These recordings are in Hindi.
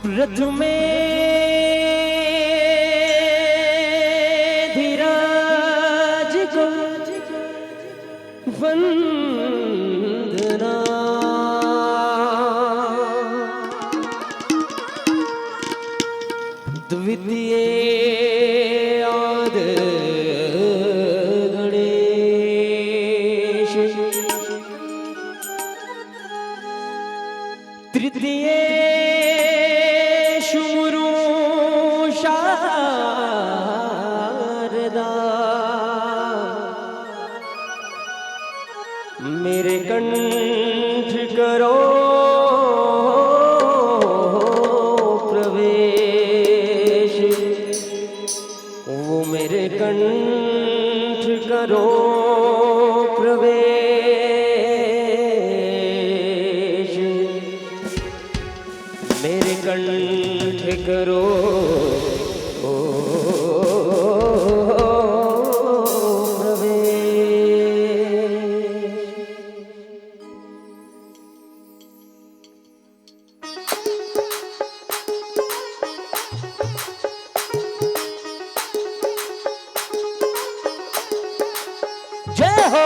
प्रथमे धीराज को वंदना, द्वितीय आद गणेश, तृतीय शुमुरु शारदा, मेरे कंठ करो प्रवेश, वो मेरे कंठ करो प्रवेश, मेरे कंठ करो जय हो।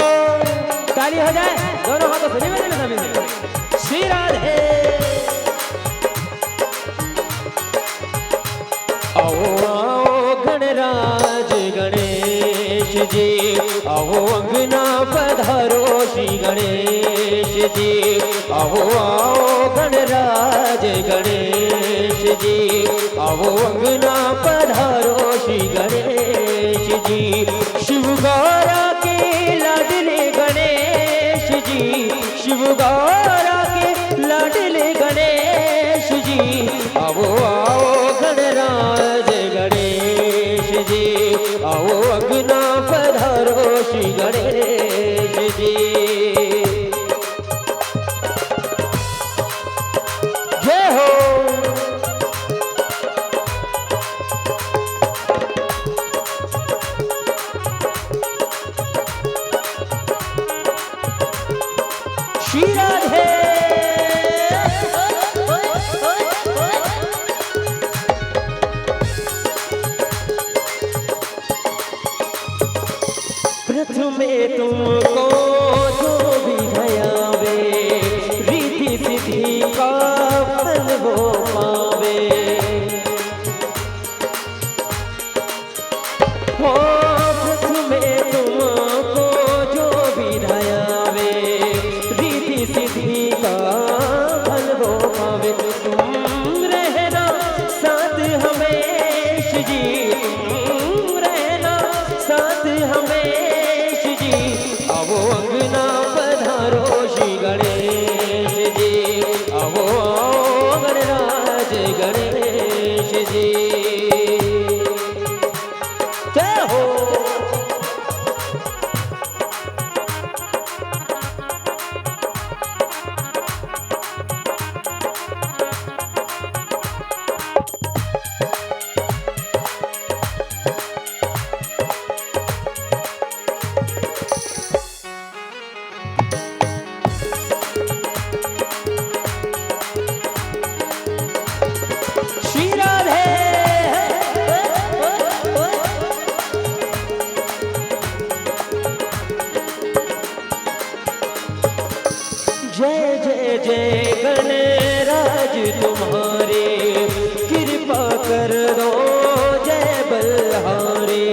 ताली हो जाए, दोनों हाथों से निवेदन सभी से। श्री राधे। आओ आओ गणराज गणेश जी, आओ अंगना पधारो श्री गणेश जी, आओ आओ गणराज गणेश जी, आओ अंगना पधारो श्री गणेश जी, शिव गौरा के लाडले गणेश जी, शिव गौरा के लाडले गणेश जी, आओ आओ गणराज गणेश जी, आओ अंगना पधारो श्री गणेश जी। जय हो। श्री राधे। प्रथमे तुमको जो भी धयावे, रिद्धि सिद्धि का फल वो पावे, हो प्रथमे तुमको जो भी धयावे, रिद्धि सिद्धि का फल वो पावे, तुम रहना साथ हमेश जी, तुम रहना साथ हमेश जी, आओ अंगना पधारो श्री गणेश जी, आओ गणराज गणेश जी। जय हो। श्री राधे। जय जय जय गणराज तुम्हारे, कृपा कर दो जय बलहारे,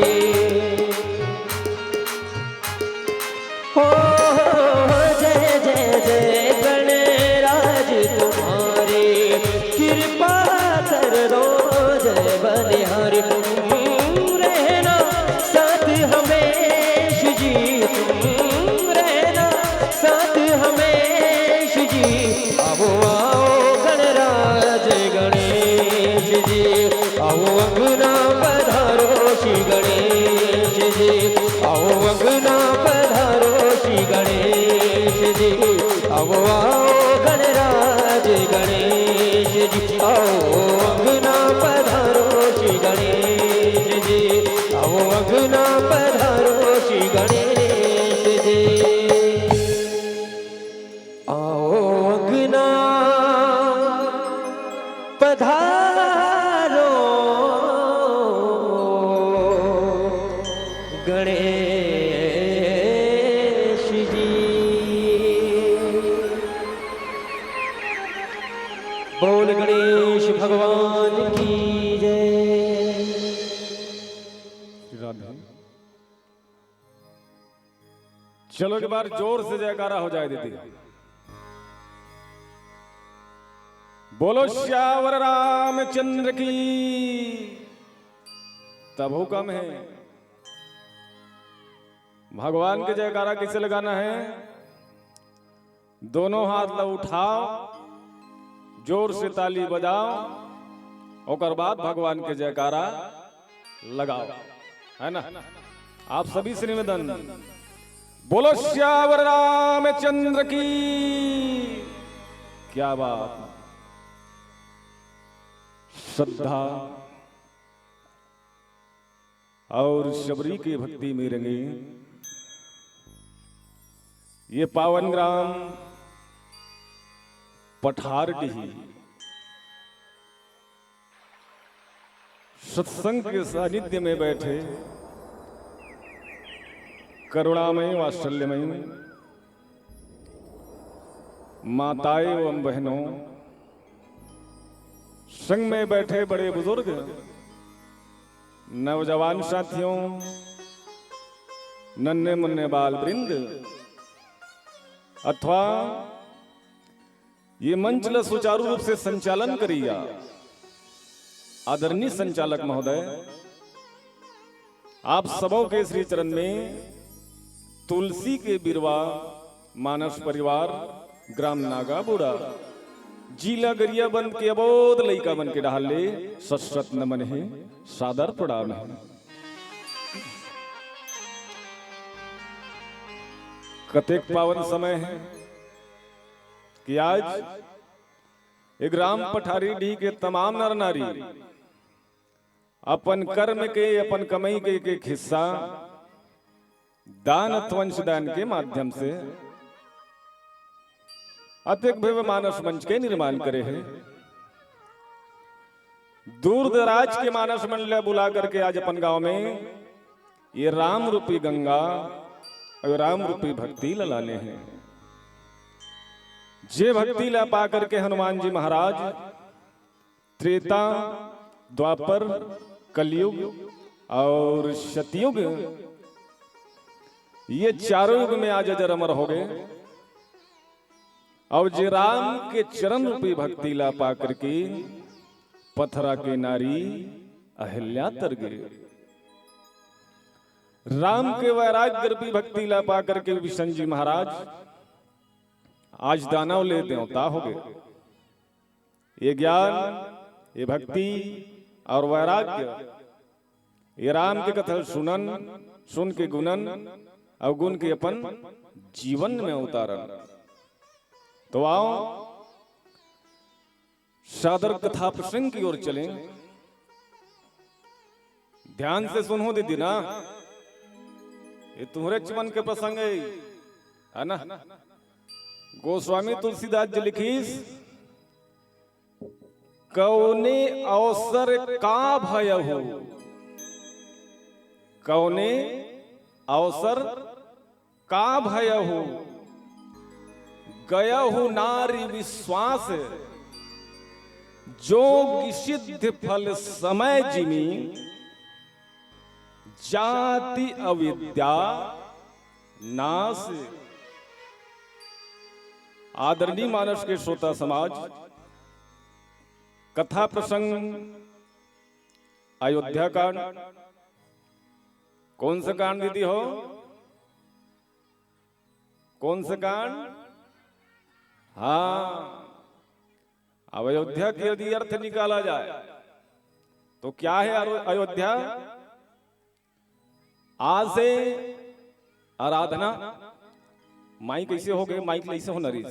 हो जय जय जय गणराज तुम्हारे, कृपा कर दो जय बलिहारी, तुम रहना साथ हमेश जी, तुम रहना साथ हमेश जी, आओ आओ गणराज गणेश जी, आओ अंगना पधारो श्री गणेश जी आओ अंगना पधारो श्री गणेश जी आओ अंगना पधारो श्री गणेश जी आओ अंगना पधारो गणेश जी बोल गणेश भगवान की जय। राधे चलो एक बार जोर से जयकारा हो जाए दीदी। बोलो श्यावर रामचंद्र की। तब हुक्म है भगवान के जयकारा किसे लगाना है? दोनों हाथ लो उठाओ, जोर से ताली बजाओ, और बाद भगवान के जयकारा लगाओ, है ना? आप सभी से निवेदन, बोलो श्यावर रामचंद्र की। क्या बात, श्रद्धा और शबरी की भक्ति में रंगे ये पावन ग्राम पठारडीही सत्संग के सानिध्य में बैठे करुणामय वात्सल्यमय माताएं एवं बहनों, संग में बैठे बड़े बुजुर्ग, नौजवान साथियों, नन्हे मुन्ने बाल वृंद, अथवा ये मंच ला सुचारू रूप से संचालन करिया आदरणीय संचालक महोदय, आप सबों के श्री चरण में तुलसी के बिरवा मानस परिवार ग्राम नागा बुड़ा जिला गरिया बन के अबोध लइका बन के डाले सशत नमन है, सादर प्रणाम है। कतेक पावन समय है कि आज एक ग्राम पठारडीही के तमाम नर नारी अपन कर्म के, अपन कमाई के एक हिस्सा दान अथवा अंशदान के माध्यम से अत्यंत भव्य मानस मंच के निर्माण करे हैं। दूर दराज के मानस मंडल बुला करके आज अपन गांव में ये राम रूपी गंगा और राम रूपी भक्ति लाने हैं। जे भक्ति ला पा करके हनुमान जी महाराज त्रेता, द्वापर, कलयुग और सतयुग ये चारों युग में आज अजर अमर हो गए। और जे राम के चरण रूपी भक्ति ला पा करके पथरा के नारी अहिल्या तर गए। राम के वैराग्य रूपी भक्ति ला पा करके विष्णु जी महाराज आज दानव ले देवता हो गए। ये ज्ञान, ये भक्ति और वैराग्य ये राम के कथा सुनन, सुन के गुणन और गुण के अपन जीवन में उतारन। तो आओ सादर कथा प्रसंग की ओर चलें। ध्यान से सुनो दीदी ना, ये तुम्हारे चमन के प्रसंग है ना? गोस्वामी तुलसीदास जी लिखीस, कौने अवसर का भय हो, कौने अवसर का भय हो, गया हूं नारी विश्वास, जोग सिद्ध फल समय जिमी, जाति अविद्या नाश। आदरणीय मानस के श्रोता समाज, कथा प्रसंग अयोध्या कांड। कौन सा कांड दीदी हो? कौन सा कांड? हाँ, अब अयोध्या के यदि अर्थ निकाला जाए तो क्या है अयोध्या? आज से आराधना माइक कैसे हो गए, माइक कैसे होना रही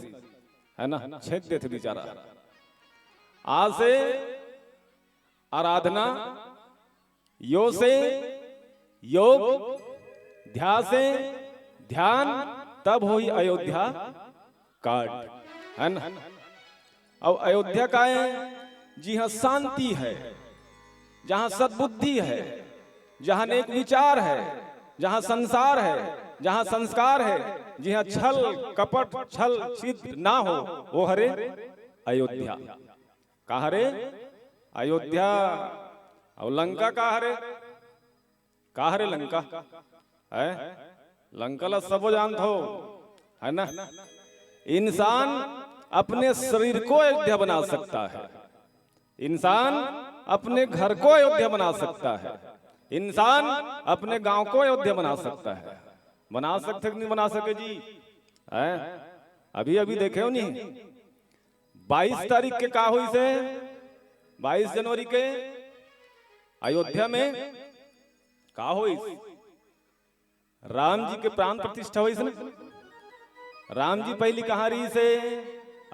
है ना, छेक दे थे बेचारा। आ से आराधना, यो से योग, ध्या से ध्यान, तब हुई अयोध्या काट, है ना। अब अयोध्या का है जी हाँ, शांति है, जहां सद्बुद्धि है, जहां नेक विचार है, जहां संसार है, जहां संस्कार है, जी हाँ, छल कपट छल छिद्र ना हो, वो हरे अयोध्या। कहा हरे अयोध्या। और लंका का हरे, कहा हरे लंका है, लंका ला सब जानते हो, है ना। इंसान अपने शरीर को अयोध्या बना सकता है, इंसान अपने घर को अयोध्या बना सकता है, इंसान अपने गांव को अयोध्या बना सकता है। बना सकते कि नहीं बना सके जी, है। अभी अभी देखे हो नहीं, 22 तारीख के का हुई से 22 जनवरी के अयोध्या में का हुई, राम जी के प्राण प्रतिष्ठा हुई से। राम जी पहली कहाँ रही से,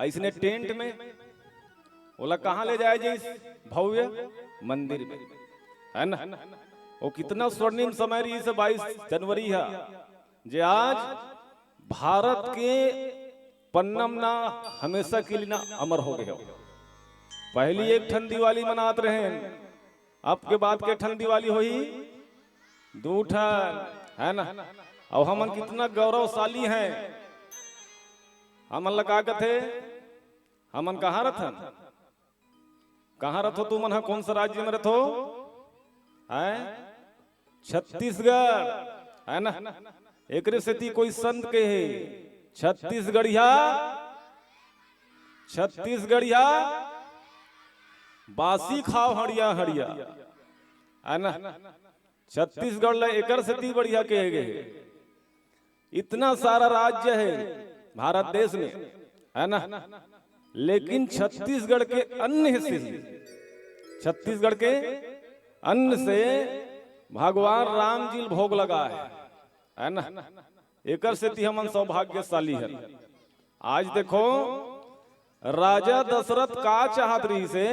ऐसने टेंट में, बोला कहाँ ले जाए जी, इस भव्य मंदिर में, है ना। वो कितना स्वर्णिम समय रही से 22 जनवरी है, जे आज भारत के पन्नम ना हमेशा के लिए ना अमर हो गए हो। पहली एक ठन दिवाली मनाते रहे, अब के बाद के ठन दिवाली हुई दो ठन, है ना। और हमन कितना गौरवशाली हैं, हमन लगा के थे, हमन कहाँ रथन, कहाँ रथो तू मन, कौन सा राज्य में रथो, है छत्तीसगढ़, है ना। एक से कोई संत के है छत्तीसगढ़िया, छत्तीसगढ़िया बासी खाओ हड़िया हड़िया, है ना। छत्तीसगढ़ ले एकर से बढ़िया कहे गए। इतना सारा राज्य है भारत देश में, है ना, लेकिन छत्तीसगढ़ के अन्न से, छत्तीसगढ़ के अन्न से भगवान राम जी भोग लगा है ना। एकर से हमन सौभाग्यशाली है। आज देखो राजा दशरथ का चाहत रही से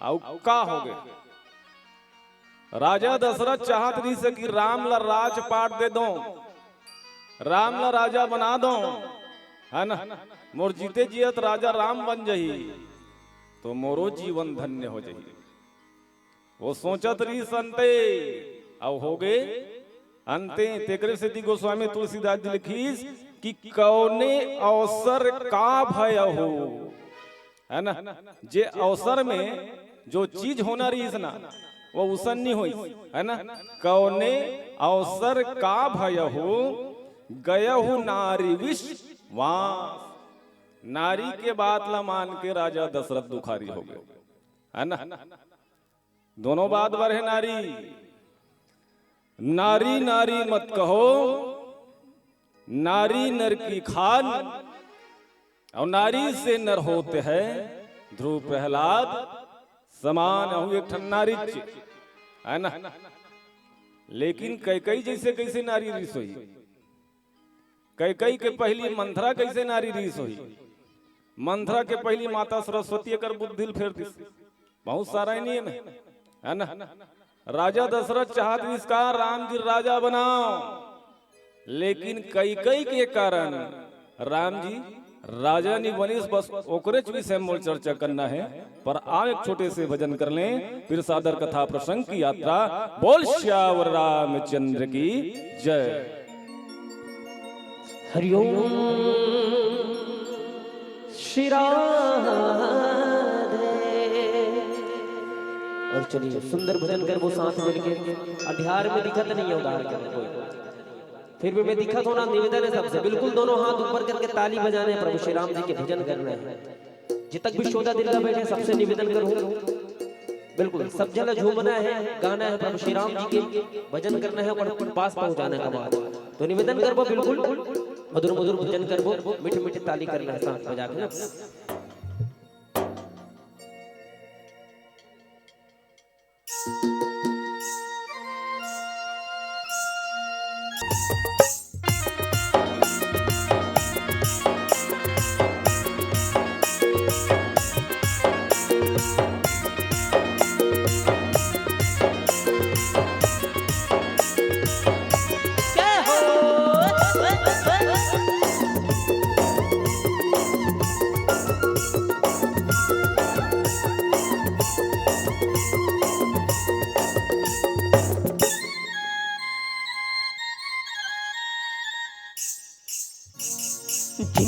और का हो गए, राजा दशरथ चाहत रही से कि राम ला राजपाट दे दो, राम ला राजा बना दो, है ना। मोर जीते जियत राजा राम बन जाही तो मोरो जीवन धन्य हो जाही। वो सोचत रही संते अब हो गए अंते। तेकरे से गोस्वामी तुलसीदास जी लिखीस कि कौने अवसर का भय हो, है ना। जे अवसर में जो चीज होना रही ना वो उसन नहीं हुई, है ना। कौने अवसर का भय हो, गयहु नारी विश्वास। नारी के बात ला मान के राजा दशरथ दुखारी हो गए, है ना। दोनों बात बर है नारी, नारी नारी मत कहो, नारी नर की खान, और नारी से नर होते हैं ध्रुव प्रहलाद समान हो एक ठन नारी, है ना। लेकिन कैकई जैसे कैसे नारी रीस हुई, कैकई के पहली मंथरा कैसे नारी रीस हुई, मंथरा के पहली माता सरस्वती कर बुद्धि फेर दी। बहुत सारा नियम है ना। राजा दशरथ चाहत इसका राम जी राजा बनाओ, लेकिन कैकई के कारण राम जी राजा नहीं बनी। बस ओकरे विषय में चर्चा करना है, पर आप एक छोटे से भजन कर लें, फिर सादर कथा प्रसंग की यात्रा। बोल श्यावर रामचंद्र की जय। हरिओम श्री राधे। और चलिए सुंदर भजन कर वो साथ मिलके। अध्यार में दिखत नहीं है उदाहरण कर कोई, फिर भी मैं दिखत होना निवेदन है सबसे, बिल्कुल दोनों हाथ ऊपर करके ताली बजाने, प्रभु श्री राम जी के भजन करना है। जितक भी शोधा दिल्ला बैठे सबसे निवेदन करूं, बिल्कुल सब जन झूमना है, गाना है, प्रभु श्री राम जी के भजन करना है और पास पहुंचाने का बात। तो निवेदन करबो, बिल्कुल मधुर मधुर भजन करबो, मीठे मीठे ताली करना है साथ बजा के ना।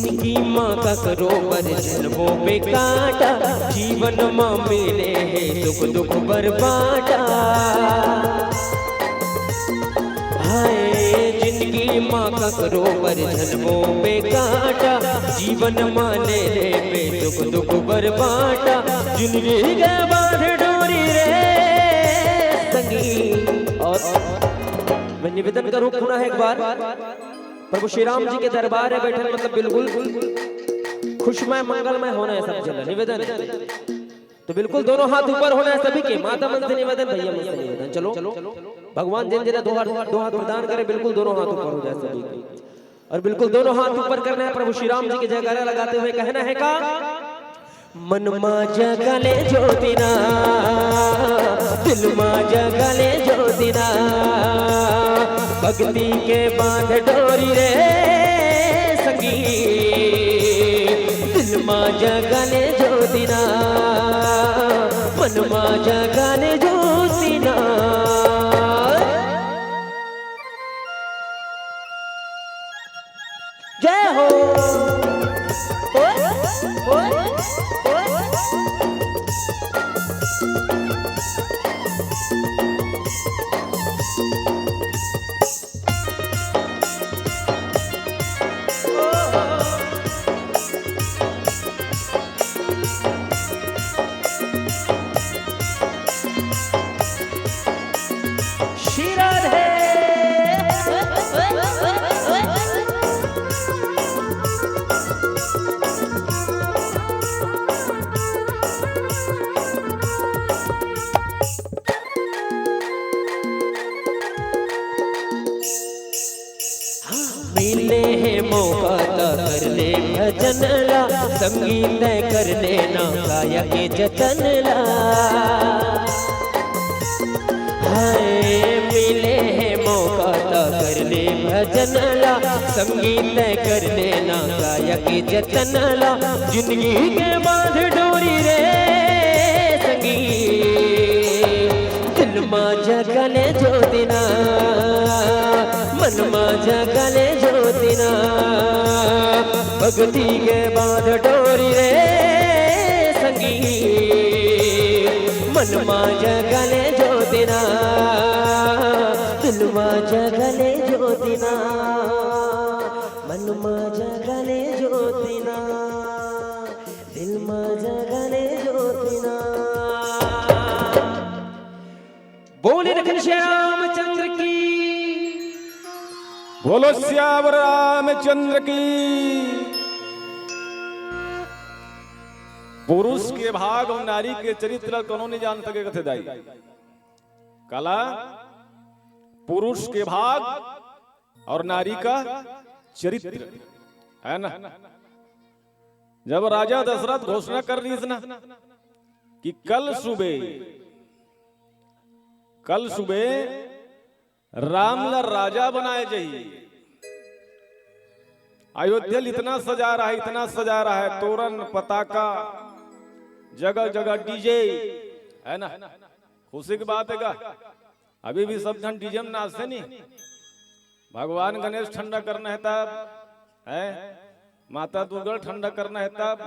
जिनकी माँ का सरोवर जन्मों पे काटा, जीवन माँ मिले है सुख दुख भर बाटा। हाय जिनकी माँ का सरोवर जन्मों पे काटा, जीवन माँ ले पे सुख दुख भर बाटा। जिंदगी के बांध डोरी रे संगी। और मैं निवेदन करूं पुनः एक बार, प्रभु श्री राम जी के दरबार में बैठे मतलब बिल्कुल खुशमय मंगलमय होना है सब जगह। निवेदन तो बिल्कुल दोनों हाथ ऊपर होना है सभी के। माता मन से निवेदन, भैया मन से निवेदन। चलो भगवान जिन जिन्हें दो हाथ प्रदान करे, बिल्कुल दोनों हाथ ऊपर हो जाए सभी के। और बिल्कुल दोनों हाथ ऊपर करना है, प्रभु श्री राम जी के जयकारा लगाते हुए कहना है का मन मा जगले ज्योतिना, दिल मा जगले ज्योतिना, भक्ति के बांध डोरी रे संगी। दिल मा जगले ज्योतिना, मन मा जगले ज्योतिना। जय हो। मिले है मौका कर ले भजन ला, संगीत कर लेना काया के जतन ला। हाय मिले है मौका कर ले भजन ला, संगीत कर लेना काया के जतन ला। जिंदगी के बांध डोरी रे संगी, दिल मा जगले ज्योतिना, मन मा जगले ज्योतिना, भक्ति के बांध डोरी रे संगी। मन मा जगले ज्योतिना, दिल मा जगले ज्योतिना, मन मा जगले ज्योतिना, दिल मा जगले ज्योतिना। बोले लखन श्यामचंद्र की, बोलो श्याम रामचंद्र की। पुरुष के भाग और नारी के चरित्र कोनो नहीं जान सके कथे दाई कला। पुरुष के भाग और नारी का चरित्र है ना। जब राजा दशरथ घोषणा कर ली ना कि कल सुबह रामला राजा बनाए जाइए। अयोध्या इतना सजा रहा है, इतना सजा रहा है, तोरण पताका जगह जगह डीजे है ना। खुशी की बात है का, अभी भी सब जन डीजे में नाचते नहीं। भगवान गणेश ठंडा करना है तब है, माता दुर्गा ठंडा करना है तब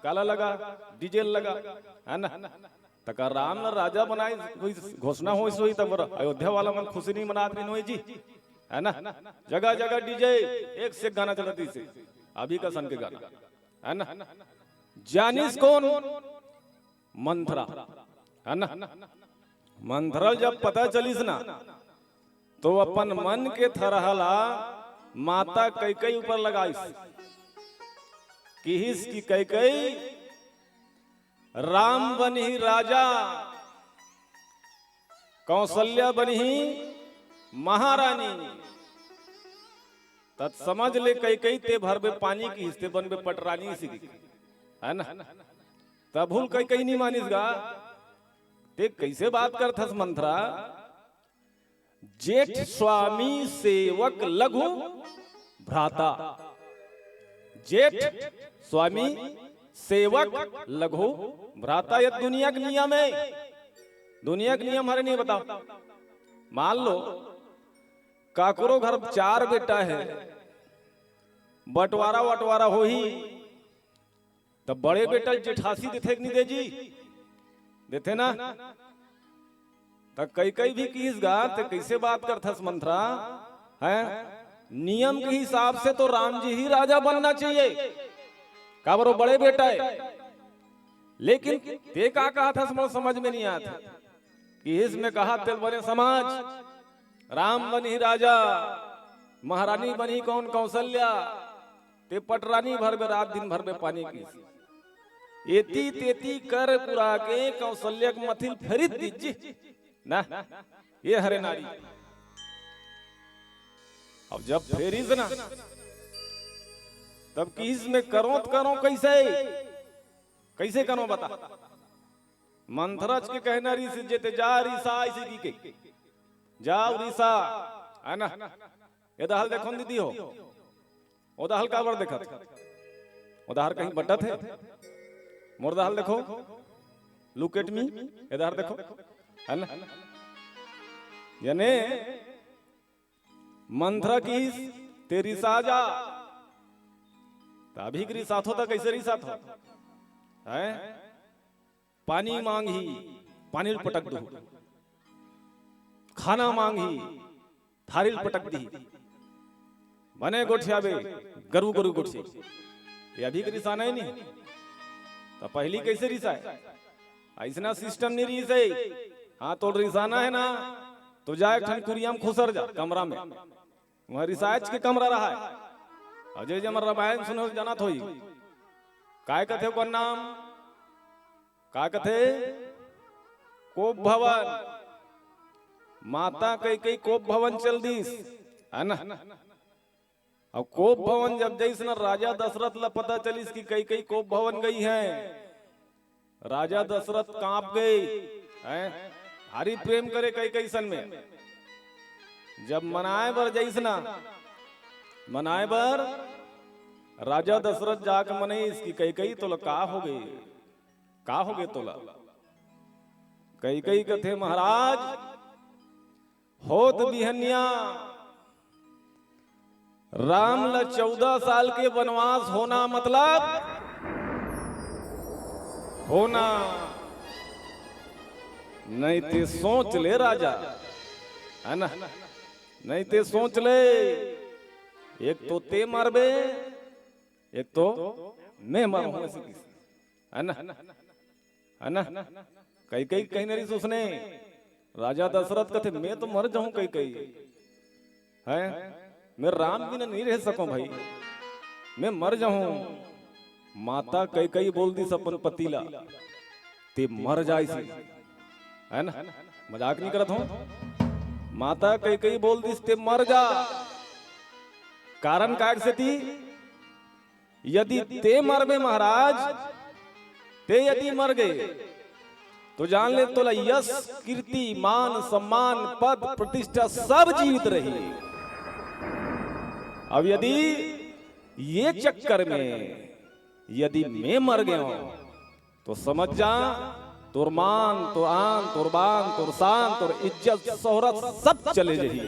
काला लगा डीजे लगा है ना। तका राम न राजा बनाए घोषणा हो सोई तब अयोध्या वाला मन खुशी नहीं मनाते नहीं जी है ना। जगह जगह डीजे एक से गाना चलती से अभी का सन के गाना है ना। जानिस कौन? मंथरा है ना। मंथरा जब पता चलिस ना तो अपन मन के थरहला माता कैकई ऊपर लगाइस। किहिस की कैकई राम बनी राजा, कौशल्या बनी महारानी। तत् समझ ले कैकई ते भर में पानी की हिस्से बन में पटरानी सी है ना। तभुल कैकई नहीं मानिस गा। ते कैसे बात करथस मंथरा? जेठ स्वामी सेवक लघु भ्राता। जेठ स्वामी सेवक लघु भ्राता। ये दुनिया के नियम है। दुनिया के नियम हरे नहीं बताओ। मान लो काकरो घर 4 बेटा है, बंटवारा वटवारा हो ही तब बड़े बेटा जेठासी देते कि नहीं दे जी देते ना। तो कई कई भी किस गा तो कैसे बात करथस मंथरा है। नियम के हिसाब से तो राम जी ही राजा बनना चाहिए, का बरो बड़े बेटा है। लेकिन ते का कहा था समझ में नहीं आता कि इसमें कहा तेल बने समाज राम बनी राजा, महारानी बनी कौन कौशल्या, ते पटरानी भर में रात दिन भर में पानी की एती तेती कर पुरा के कौशल्या के मथिल फरीद दीजिए ना। ये हरे नारी अब जब फेरीज ना तब किस में करो तो करो कैसे कैसे करो बता। मंथरज के कहना री से जेते जा रीसा इसी की के जाओ रीसा है ना। ये दहल देखो दीदी हो ओ दहल का बर देखत उधार कहीं बड्डा थे मोर दहल देखो लुक एट मी इधर देखो है ना। यानी मंथरा की तेरी साजा तभी की साथ होता कैसे री साथ हो है। पानी मांगी पानी पटक दो, खाना मांगी थारी पटक दी, बने गोठिया बे गरु गरु गोठी। ये अभी की रिसाना ही नहीं तो पहली कैसे रिसा है। ऐसा सिस्टम नहीं रिस है। हाँ तो रिसाना है ना तो जाए ठनकुरिया में खुसर जा कमरा में, वहां रिसाच के कमरा रहा है। अजय जमर रामायण सुनो जाना थोई काय कथे को नाम का कथे कोप भवन। माता कई कई कोप भवन चल दीस है ना। अब कोप भवन जब जैसे ना राजा दशरथ ला पता चलीस कि कई कई कोप भवन गई है, राजा दशरथ कांप गए हैं। भारी प्रेम करे कई कई सन में जब मनाए बर जैसना मनाए बर राजा दशरथ जाके मने इसकी कई कई तोला का हो गई का हो गए तोला। कई कई कथे महाराज होत बिहनिया राम ला 14 साल के वनवास होना मतलब होना नहीं ते सोच ले राजा है ना। नहीं ते सोच ले एक तो ते मरबे एक तो मैं मरूं है ना है ना। कई कई कहीं नहीं सोचने राजा दशरथ कहते मैं तो मर जाऊं कई कई है। मैं राम बिना नहीं रह सकूं भाई, मैं मर जाऊं। माता कई कई बोल दी सपन पतीला ते मर जाए है ना। मजाक नहीं करत हूं। माता कई कई बोल दी ते मर जा। कारण काय से थी यदि ते मरबे महाराज ते यदि मर गए तो जान ले तोला यश कीर्ति मान सम्मान पद प्रतिष्ठा सब जीवित रही। अब यदि ये चक्कर में यदि मैं मर गया हूं तो समझ जा तोर मान तोर आन तोर बान तोर शान तोर इज्जत शोहरत सब चले जाही।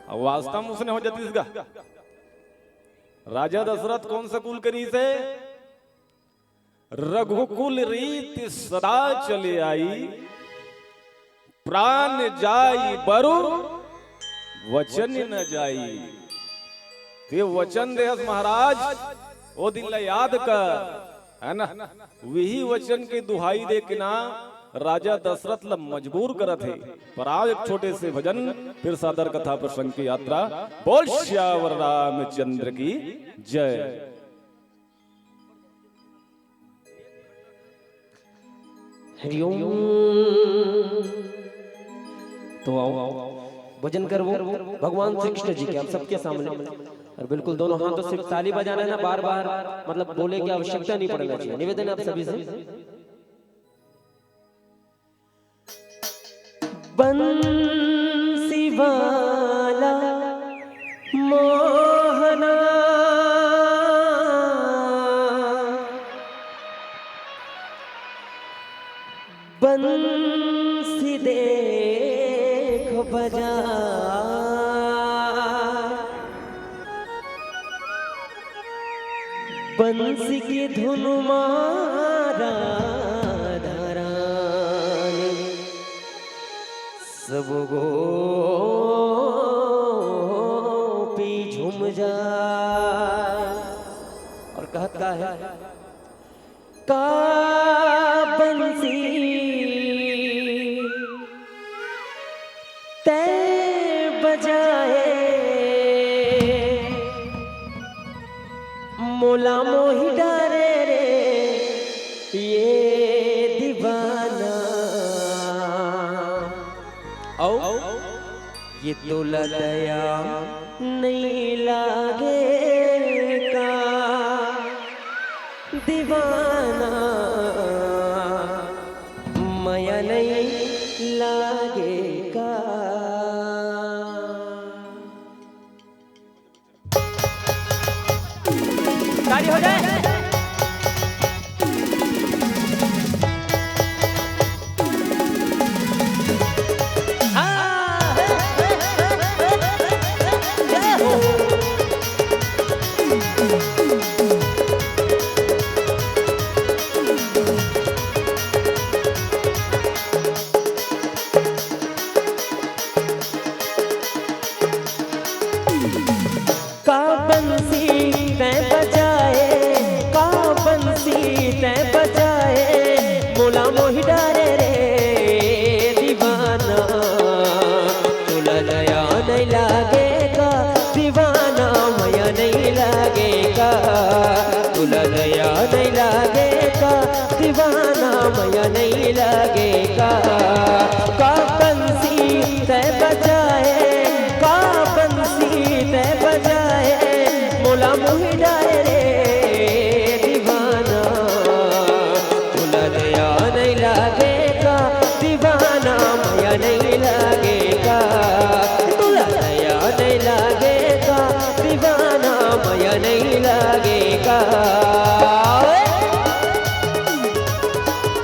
अब वास्तव में उसने हो जाती इसका राजा दशरथ कौन सा कुल करी से रघुकुल रीत सदा चले आई, प्राण जाई बरु वचन न जाई। ते वचन देहस महाराज ओ दिन ला याद कर है ना। वही वचन के दुहाई दे के ना राजा दशरथ ला मजबूर करत है। पर आज एक छोटे से भजन फिर सादर कथा प्रसंग की यात्रा। बोल श्यावर रामचंद्र की जय। हरिओम। तो आओ भजन कर वो भगवान श्री कृष्ण जी के आप सबके सामने और बिल्कुल दोनों हाथों से ताली बजाना है ना। बार बार मतलब बोले की आवश्यकता नहीं पड़ना चाहिए। निवेदन है आप सभी से। बंसी वाला मोहना बंसी देखो बजा बंसी की धुन मारा धरान सब गोपी झूम जाए। और कहता है का बंसी ते बजाए मोला मोही डारे रे ये दीवाना। औ ये तो लदया नहीं लागे का दीवाना माया नहीं लागे का। ताली हो जाए। का बंसी ते बजाए का बंसी ते बजाए मोला मोही डारे रे दीवाना तुला दया नहीं लागेगा दीवाना माया नहीं लागेगा तुला दया नहीं लागेगा दीवाना माया नहीं लागेगा। का बंसी ते बजाए का बंसी ते बजाए मोला मोही डारे रे दीवाना तुला दया नहीं लागेगा दीवाना माया नहीं लागेगा तुला दया नहीं लागेगा दीवाना माया नहीं लागेगा।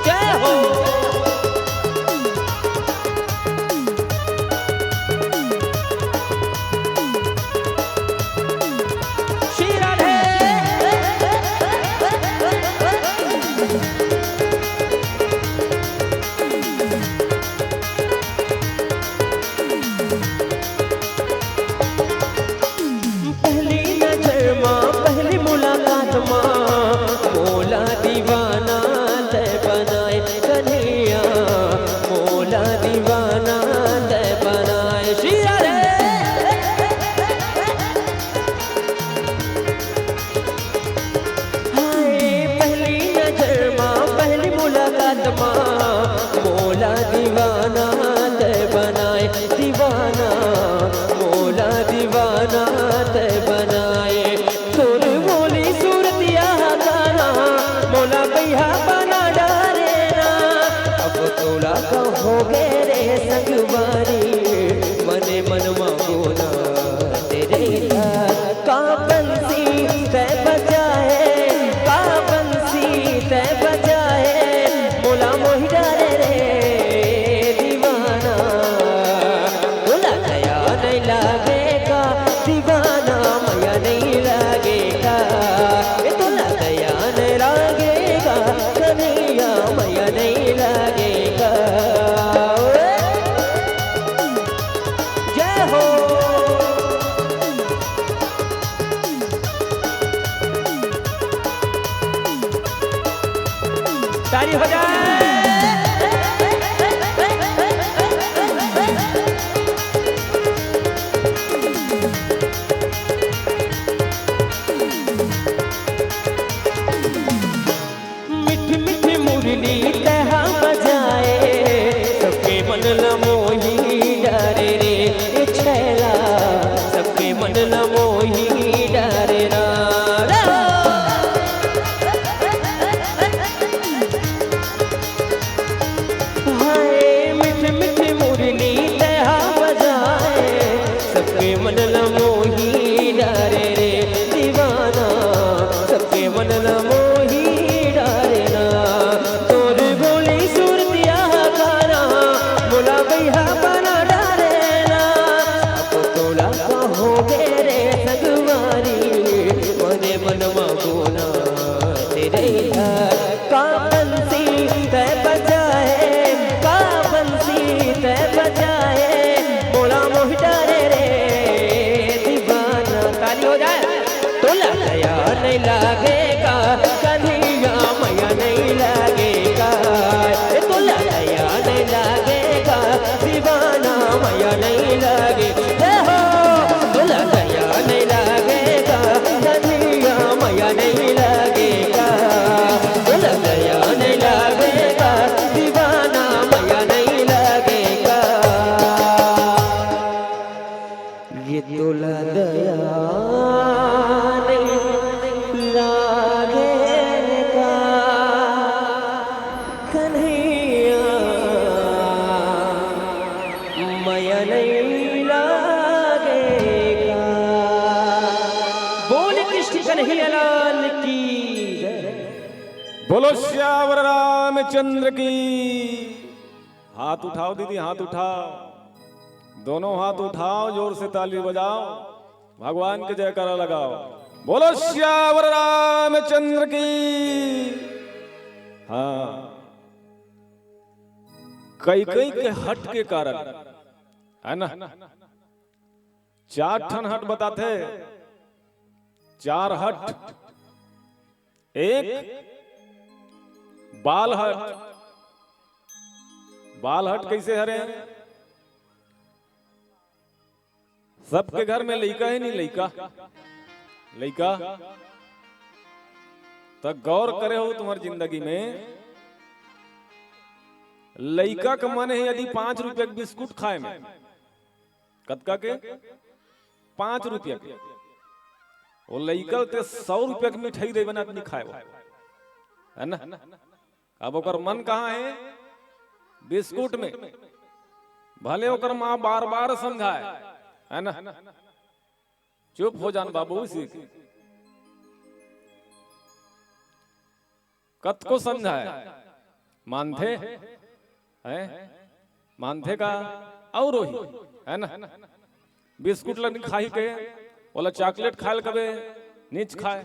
जय हो श्री राधे। पहली नजर माँ पहली मुलाकात माँ मोला दीवाना ते बनाए कन्हैया मोला दीवाना ते बनाए। श्री राधे। हाय पहली नजर माँ पहली मुलाकात माँ मोला दीवाना ते बनाए दीवाना मोला दीवाना ते बनाए। तोर बोली सूरतिया गाना मोला भैया बना डारे ना अब तोला कहोगे रे संगवारी मने मन मांगोना तेरे का बंसी ते बजाए का बंसी ते बजाए मोला मोही डारे रे दीवाना मोला दया नहीं लागेगा दीवाना माया नहीं लागेगा ये तोला दया नहीं लागेगा कन्हैया माया नहीं लागेगा। जय हो ताली हो जाए। मिठी मिठी मुरली तहा बजाए सबके मन लमोही डारे रे ये छैला सबके मन लमोही डारे रा। तै बजाए का बंसी तै बजाए मोला मोहि डारे रे दीवाना। ताली हो जाए तो लगाया नहीं लागेगा कन्हैया मैया नहीं लागेगा, तो लगाया नहीं लागेगा दीवाना मैया नहीं लागेगा, हो तो लगाया नहीं लागेगा कन्हैया मैया नहीं लागेगा, तो लगाया नहीं लागेगा दीवाना मैया नहीं लागेगा। ये तो लगाया बोलो श्यावर रामचंद्र की। हाथ उठाओ दीदी, हाथ उठाओ, दोनों हाथ उठाओ, जोर से ताली बजाओ, भगवान के जयकारा लगाओ। बोलो श्यावर रामचंद्र की। हाँ, कई कई के हट के कारण है ना, 4 ठन हट बताते, 4 हट। एक बाल हट। बाल हट कैसे हरे? सबके घर में लइका है नहीं, लइका तो गौर करे हो तुम्हारी जिंदगी में, लइका का मन है यदि 5 रुपया के बिस्कुट खाए में, कतका के 5 रुपया के, वो लइका ते 100 रुपया की मिठाई देवे ना नहीं खाए, है ना। अब ओकर मन कहाँ है? बिस्कुट में। भले ओकर माँ बार बार समझाए, है ना, चुप हो जान बाबू, सीख कत को समझाए, मानते है, मानते का और ही है ना। बिस्कुट लग खाई के बोला चॉकलेट खाए कबे नीच खाए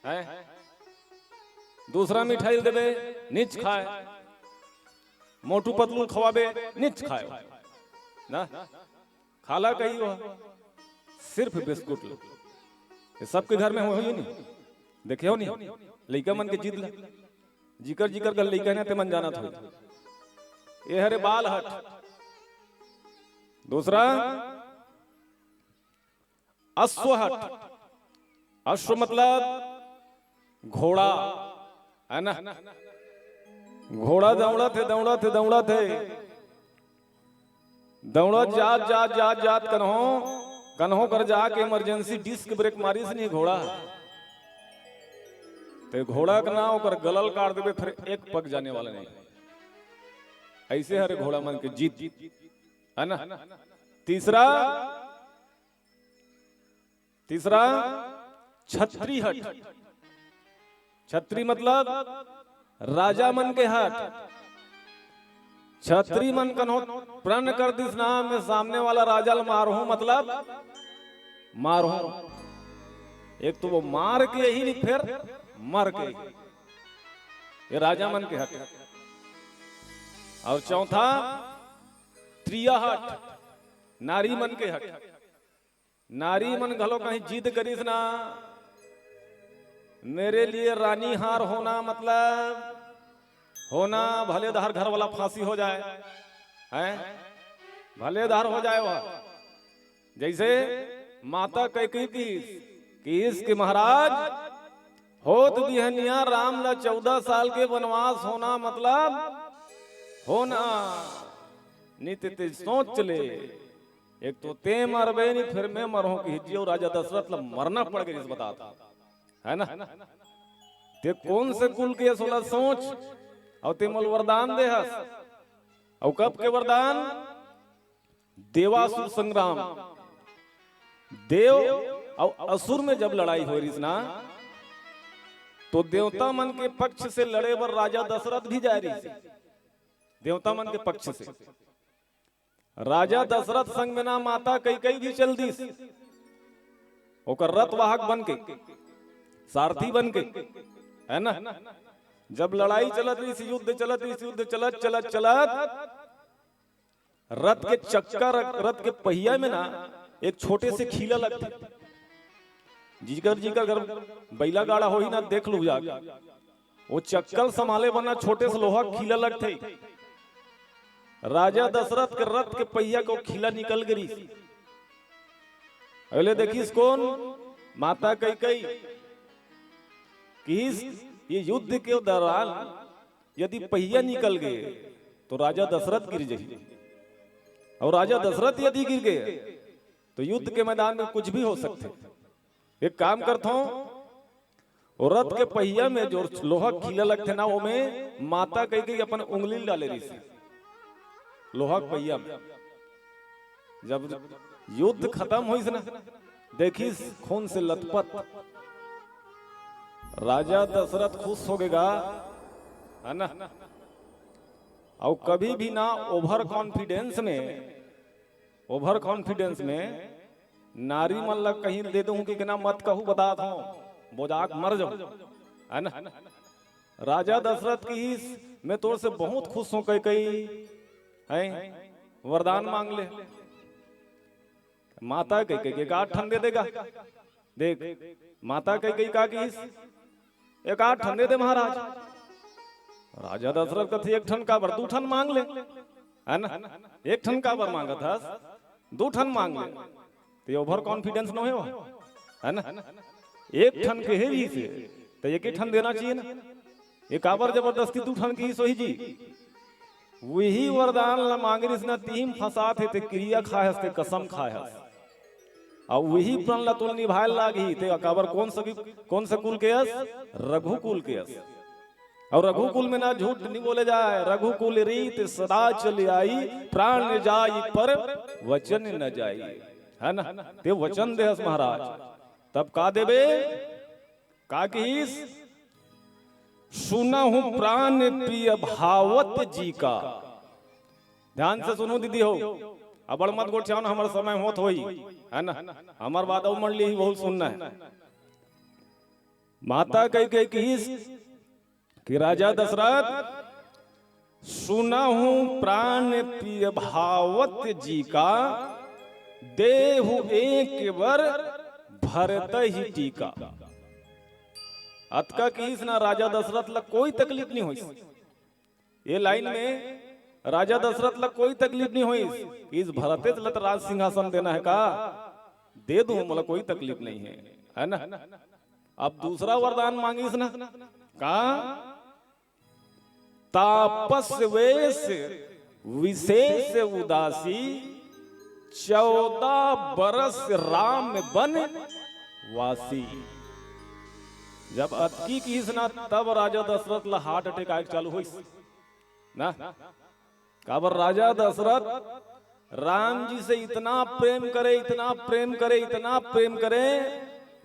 है, दूसरा मिठाई देवे नीच खाए, मोटू पतलू खवाबे नीच खाए ना, खाला कही हो सिर्फ बिस्कुट। ये सबके घर में हो ही नहीं, देखे हो नहीं, लइका मन के जीत जिकर जिकर कर लइका ने ते मन जाना था। ये हरे बाल हट। दूसरा अश्व हट। अश्व मतलब घोड़ा, है ना। घोड़ा दौड़ा थे दौड़ा जात कन्हो कर जाके इमरजेंसी डिस्क ब्रेक मारी से नहीं घोड़ा, तो घोड़ा का ना होकर गलल काट देवे, फिर एक पग जाने वाला नहीं। ऐसे हरे घोड़ा मन के जीत, है ना। तीसरा छत्री हट। छत्री मतलब राजा मन के हट। छत्री मन कन्हो प्रण कर दिस नाम में सामने वाला राजा मारू, मतलब मारू। एक तो वो मार के ही नहीं, फिर मर के, ये राजा मन के हट। और चौथा त्रिया हट, नारी मन के हट। नारी मन घलो कहीं जिद करीस ना, मेरे लिए रानी हार होना, मतलब होना भले धार घर वाला फांसी हो जाए, हैं भले धार हो जाए वह। जैसे माता कैकेयी की इसके महाराज होत बिहनिया राम ला 14 साल के वनवास होना, मतलब होना नित्य ते सोच ले, एक तो ते मरबे नहीं, फिर मैं मरहूं की हिज्जी, और राजा दशरथ ला मरना पड़ गई इस बताता, है ना। ते कौन से कुल के 16 सोच, और ते मोल वरदान दे हस। और कब के वरदान? देवासुर संग्राम। देव और असुर में जब लड़ाई हो रही ना, तो देवता मन के पक्ष से लड़े पर राजा दशरथ भी जा रही, देवता मन के पक्ष से। राजा दशरथ संग में ना माता कैकेयी भी चल दी, ओकर रथ वाहक बन के, सारथी बन के, है ना। जब लड़ाई चलत रही, युद्ध चलत रही, युद्ध चलत चलत चलत रथ के चक्कर, रथ के पहिया में ना एक छोटे से खीला लगते, जिकर घर बैला गाड़ा हो ही ना देख लू जाके, वो चक्कर संभाले बना छोटे से लोहा खीला लगते। राजा दशरथ के रथ के पहिया को खीला निकल गई। अगले देखिस कौन, माता कैकेयी कि ये युद्ध के दौरान यदि पहिया निकल गए तो राजा दशरथ गिर जाए, और राजा दशरथ यदि गिर गए तो युद्ध के मैदान में कुछ भी हो सकते। एक काम करता हूं, और रथ के पहिया में जो लोहा खीला लगते ना, वो में माता कैकेयी अपन उंगली डाले रही से लोहा के पहिया में। जब युद्ध खत्म हुई ना, देखी खून से लथपथ राजा दशरथ खुश हो गएगा, है ना। और कभी भी ना ओवर कॉन्फिडेंस में नारी मन लग कहीं दे दूं कि ना मत कहूं, बता दो बोजाक मर जाओ, है ना। राजा दशरथ की मैं तोर से बहुत खुश हूं, कैकेयी है वरदान मांग ले। माता कैकेयी का ठन दे देगा, देख माता कैकेयी का की एक आठ ठन दे दे महाराज। राजा दशरथ कथे एक ठन का बर 2 ठन मांग ले, है ना। एक ठन का बर मांगा था, 2 ठन मांग ले, तो ओवर कॉन्फिडेंस न हो, है ना। एक ठन के ही से तो एक ही ठन देना चाहिए ना। एक आबर जबरदस्ती 2 ठन की सोही जी वही वरदान ला मांगे इसने तीन फंसा थे ते क्रिया खाए हस्ते कसम खाए हस, और वही प्रण ला तुल निभाए लागी ते अकाबर कौन सा कुल के यस, रघुकुल के यस। और रघुकुल में ना झूठ नहीं बोले जाए, रघुकुल रीत सदा चली आई, प्राण न जाई पर वचन न जाई, है ना। ते वचन दे हस महाराज, तब का देबे, का कहिस, सुना हूं प्राण प्रिय भावत जी का। ध्यान से सुनो दीदी हो, अबड़ मत गोठियाओ ना, हमारा समय होत होई, है ना। हमार बात उमड़ ली ही बहुत सुनना है। माता कैकेयी कहिस कि राजा दशरथ सुना हूं प्राण प्रिय भावत जी का, देहु एक वर भरत ही टीका। अतका किस ना राजा दशरथ ला कोई तकलीफ नहीं हुई, ये लाइन में राजा दशरथ ला कोई तकलीफ नहीं हुई। इस भरते लत राज सिंहासन देना है का, दे दूं, मतलब कोई तकलीफ नहीं है ना। अब दूसरा वरदान मांगिस ना, का तापस वेश विशेष उदासी, 14 बरस राम बन वासी। जब अतकी की ना, तब राजा दशरथ ला हार्ट अटैक आए चालू हुई ना। काबर राजा दशरथ राम जी से इतना प्रेम करे, इतना प्रेम करे, इतना प्रेम करे,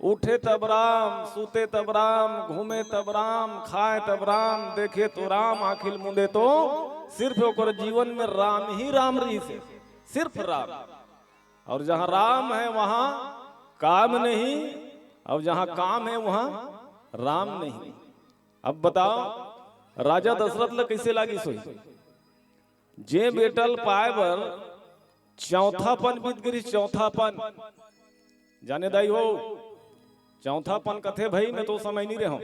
उठे तब राम, सूते तब राम, घूमे तब राम, खाए तब राम, देखे तो राम, आखिल मुंदे तो सिर्फ ओकर जीवन में राम ही राम रही से, सिर्फ राम। और जहां राम है वहां काम नहीं, और जहां काम है वहां राम नहीं। अब बताओ राजा दशरथ ला कैसे लागी सोई, जे बेटल पाए बर चौथापन बीत गई। चौथापन जाने दाई हो, चौथापन कथे भाई मैं तो समय नहीं रहा,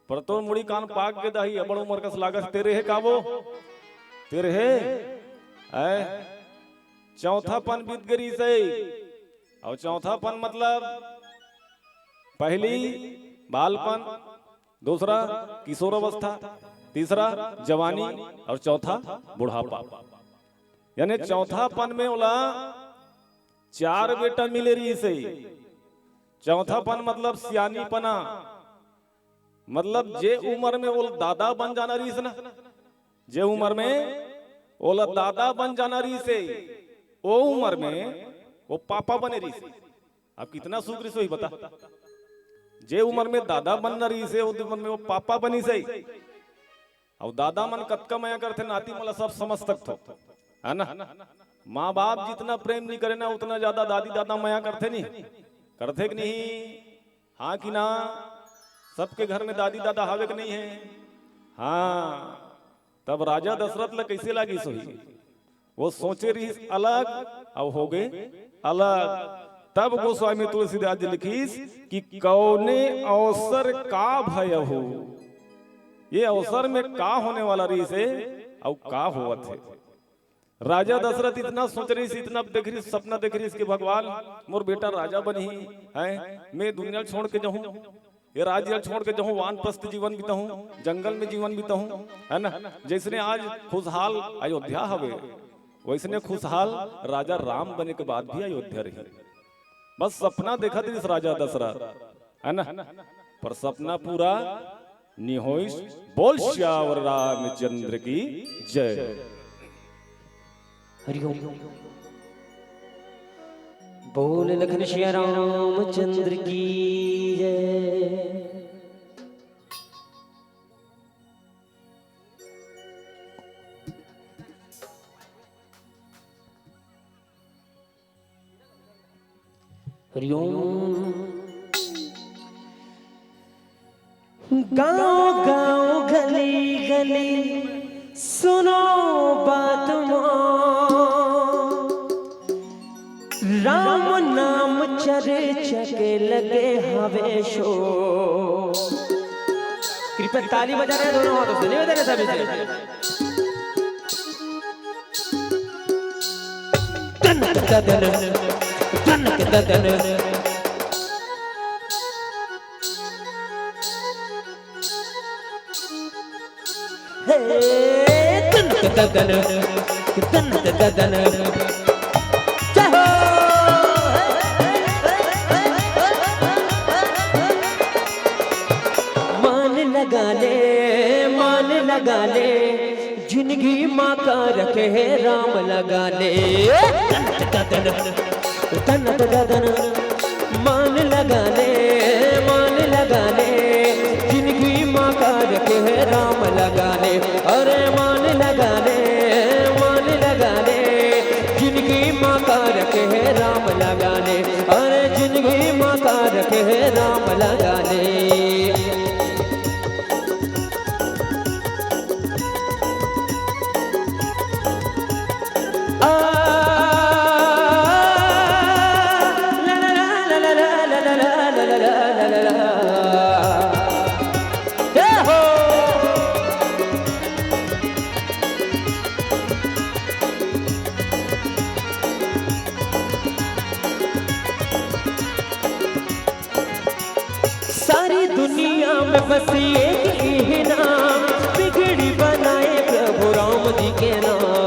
पर तो मुड़ी कान पाक के दाही अबड़ उमर कस लागत तेरे है काबो, तेरे है चौथापन बीत गई से। और चौथापन मतलब पहली बालपन, दूसरा किशोर अवस्था, तीसरा जवानी, और चौथा बुढ़ापा। यानी चौथापन में ओला 4 बेटा मिले रही से। चौथापन मतलब सियानीपना, मतलब जे उम्र में ओल दादा बन जाना रही से ना, जे उम्र में ओला दादा बन जाना रही से, वो उम्र में वो पापा बने रही से। अब कितना सुख रही बता, जे उम्र में दादा बन रही से, उस उम्र में वो पापा बनी से। और दादा मन कतका मया करते, नाती मला सब समझ तक थो, है ना। माँ बाप जितना प्रेम नहीं करे ना, उतना ज्यादा दादी दादा मया करते नहीं, करते कि नहीं, हाँ कि ना। सबके घर में दादी दादा हावे कि नहीं है, हाँ, तब राजा दशरथ ला कैसे लागी सोई, वो सोचे रही अलग अब हो गए अलग। तब गोस्वामी तुलसीदास जी लिखीस कि कौने अवसर का भय हो, ये अवसर में का होने वाला रही से और का हुआ थे। राजा दशरथ इतना सोच रही थी, इतना देख रही, सपना देख रही कि भगवान मोर बेटा राजा बनी है, मैं दुनिया छोड़ के जाऊं, ये राज्य छोड़ के जाऊं, वानप्रस्थ जीवन बीताऊं, जंगल में जीवन बीताऊं, है ना। जैसने आज खुशहाल अयोध्या हवे, वैसने खुशहाल राजा राम बने के बाद भी अयोध्या रही। बस सपना देखा थी इस राजा दशरथ, है ना, पर सपना पूरा नहीं होई। बोल श्यावर रामचंद्र की जय। हरिओम। बोल लखन श्री रामचंद्र की जय। हरिओम। गाँव गाँव गली गली सुनो बात राम नाम चर्चा के लगे हवे शो। कृपया ताली बजा रहे हैं दोनों हाथों से, नहीं बजा रहे सभी से। टनक ददन टनक ददन हे टनक ददन टनक ददन लगा ले जिंदगी माँ का रखे है राम लगा ले। तन ददन मान लगा ले जिंदगी माँ का रखे है राम लगा ले। अरे मान लगा ले जिंदगी माँ का रखे है राम लगा ले। अरे जिंदगी माँ का रखे है राम लगा ले। सारी दुनिया में बस एक ही नाम बिगड़ी बनाए प्रभु राम जी के नाम।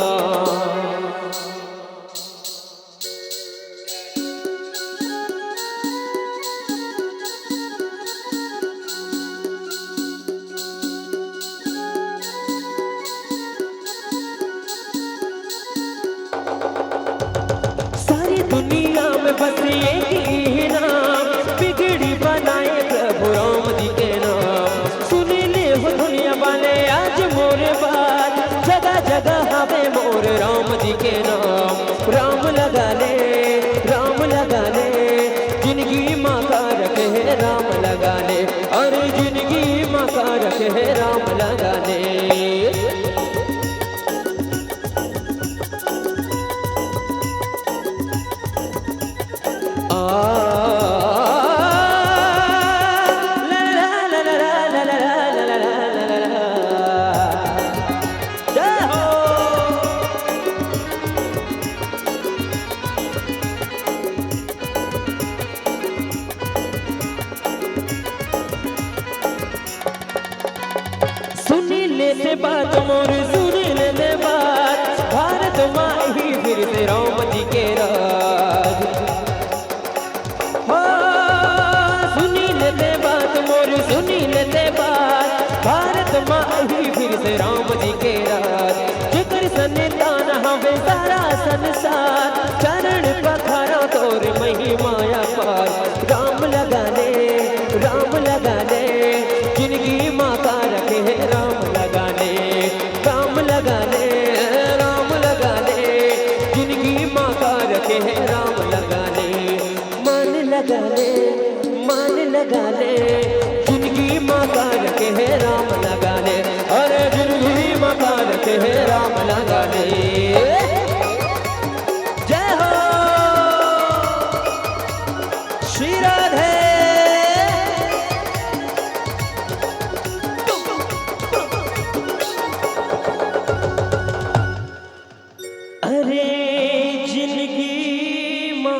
सारी दुनिया में बस एक ही नाम बिगड़ी बनाए प्रभु राम जी के नाम। सुन ले हो दुनिया वाले आज मोरे बात, जगह जगह हवे मोर राम जी के नाम। राम लगा ले जिंदगी माँ का रखे है राम लगा ले। और जिंदगी माँ का रखे है राम लगा ले। लेते बात मोर सुन लेते बात, भारत माँ ही फिर से राम जी के राज। सुनी लेते बात मोर सुनी लेते बात, भारत माँ ही फिर से राम जी के राज। जिकर संतान हवे सारा संसार, चरण पखारा तोर महिमाया पार। राम लगा ले जिंदगी माँ का रखे है राम लगा ले। राम कहे राम न जाने। जय हो श्री राधे। अरे जिंदगी मां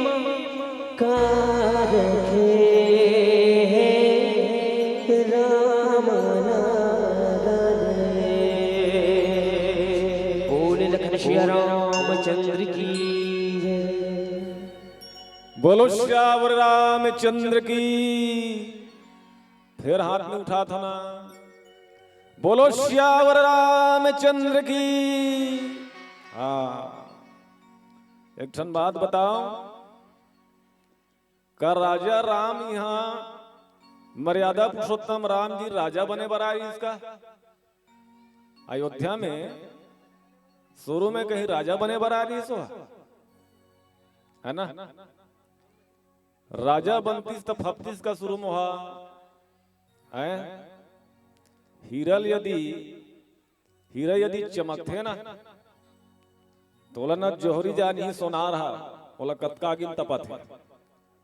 का रखे राम बोले लखन श्री रामचंद्र की जय। बोलो श्यावर रामचंद्र की। फिर हाथ में उठा था ना। बोलो श्यावर रामचंद्र की। हाँ, एक ठन बात बताओ, का राजा राम यहाँ मर्यादा पुरुषोत्तम राम जी राजा बने बराई इसका? अयोध्या में शुरू में कहीं राजा बने बराई सो है ना? राजा बनतीस तो फप्तीस का शुरू में हुआ है। हीरा यदि चमकते ना तोला न जोहरी जान ही सोना रहा बोला कतका गिम तपत है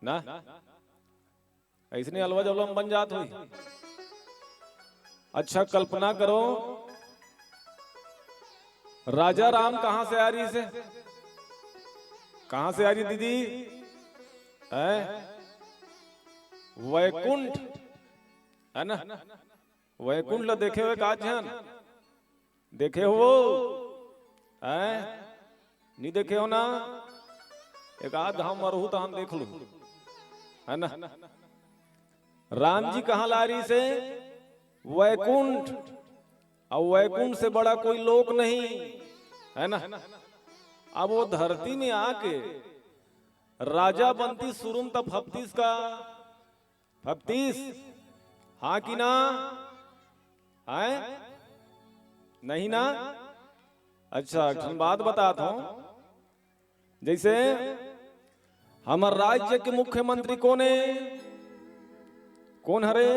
ना। ऐसने अलवा जलवा बन जात हुई। अच्छा कल्पना करो, राजा राम कहां से आ रही से? कहां से आ रही दीदी? है वैकुंठ है ना। वैकुंठ ला देखे हुए का जन देखे हो है? नहीं देखे हो ना? एक आध हम मरहू तो हम देख लू है ना। राम जी कहां ला रही से? वैकुंठ। और वैकुंठ से बड़ा कोई लोक नहीं है ना। अब वो धरती में आके राजा बनती शुरू तब फप्तीस का फप्तीस। हाँ कि ना? है नहीं ना? अच्छा बात बताता हूं। जैसे हमारे राज्य के मुख्यमंत्री कौन है? कौन हरे?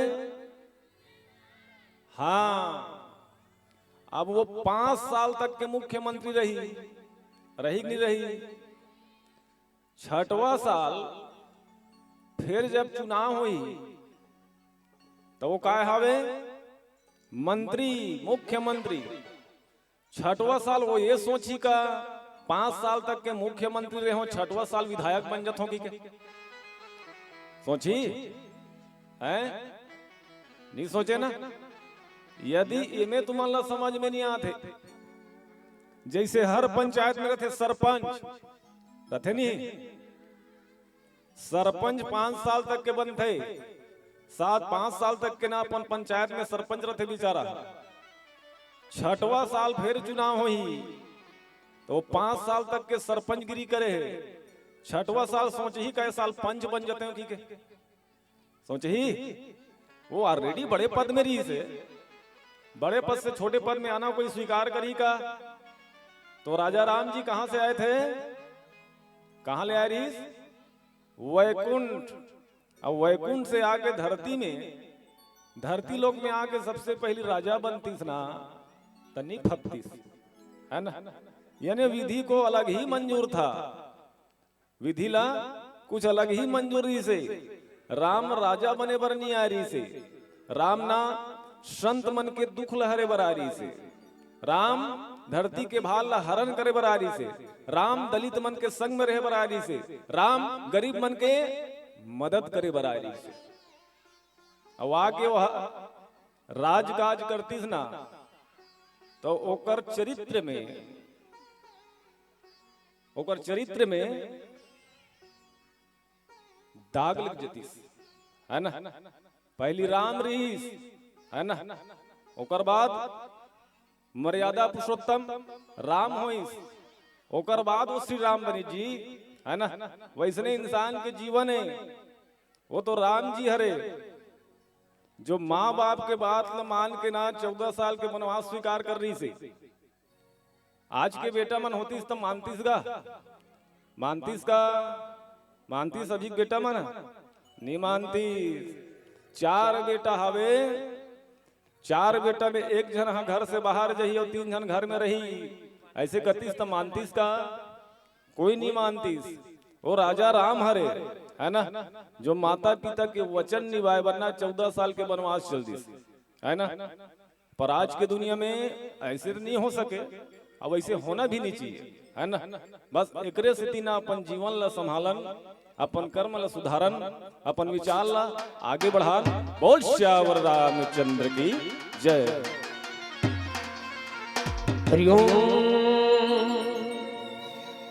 हाँ, अब वो 5 साल तक के मुख्यमंत्री रही कि नहीं रही? 6वां साल फिर जब चुनाव हुई तो वो काय हावे? मंत्री, मुख्यमंत्री। 6वां साल वो ये सोची का 5 साल तक के मुख्यमंत्री रहे हो, 6वां साल विधायक बन जात होगी के? सोची है? नहीं सोचे ना। यदि इमे तुम्हारा समझ में नहीं आते, जैसे हर पंचायत में रहते सरपंच रहते नहीं, सरपंच 5 साल तक के बनते, 5 साल तक के ना अपन पंचायत में सरपंच रहते बेचारा। 6वां साल फिर चुनाव हुई तो 5 साल तक के सरपंच गिरी करे है। 6वां साल सोच ही कै साल पंच बन जाते हैं के? सोच ही वो ऑलरेडी बड़े पद में रही से, बड़े पद से छोटे पद में आना कोई स्वीकार करी का? तो राजा राम जी कहां से आए थे? कहां ले आए रही? वैकुंठ। अब वैकुंठ से आके धरती लोक में आके सबसे पहली राजा बनतीस ना तनी फप्तीस है ना। यानी विधि को अलग ही मंजूर था, विधि ला कुछ अलग ही मंजूरी से राम राजा बने बर नहीं आ रही से। राम ना संत मन के दुख लहरे बर आ रही से। राम धरती के भाल ला हरण करे बर आ रही से। राम दलित मन के संग में रहे बर आ रही से। राम गरीब मन के मदद करे बर आ रही से। अब आके वह राजकाज करतीस ना तो ओकर चरित्र में दाग लग जतीस है ना। पहली राम रहीस है ना, ओकर बाद मर्यादा पुरुषोत्तम राम होइस, ओकर बाद वो श्री राम बने जी है ना। वैसने इंसान के जीवन है वो तो राम जी हरे, जो माँ बाप के बात ल मान के ना 14 साल के वनवास स्वीकार कर रही से। आज के बेटा मन होतीस तो मानतीस का मानतीस अभी बेटा मन नहीं मानतीस। 4 बेटा हवे, 4 बेटा में 1 जन हाँ घर से बाहर जही और 3 जन घर में रही, ऐसे कतीस तो मानतीस का कोई नहीं मानतीस। वो राजा राम हरे है ना, जो माता पिता के वचन निभाए, वरना 14 साल के वनवास चल दी है ना। पर आज के दुनिया में ऐसे नहीं हो सके, अब ऐसे होना भी नहीं चाहिए है ना। बस एकरे से तीना अपन जीवन ला संभालन, अपन कर्म ला सुधारन, अपन विचार ला आगे बढ़ान। बोल श्यावर रामचंद्र की जय। हरिओम।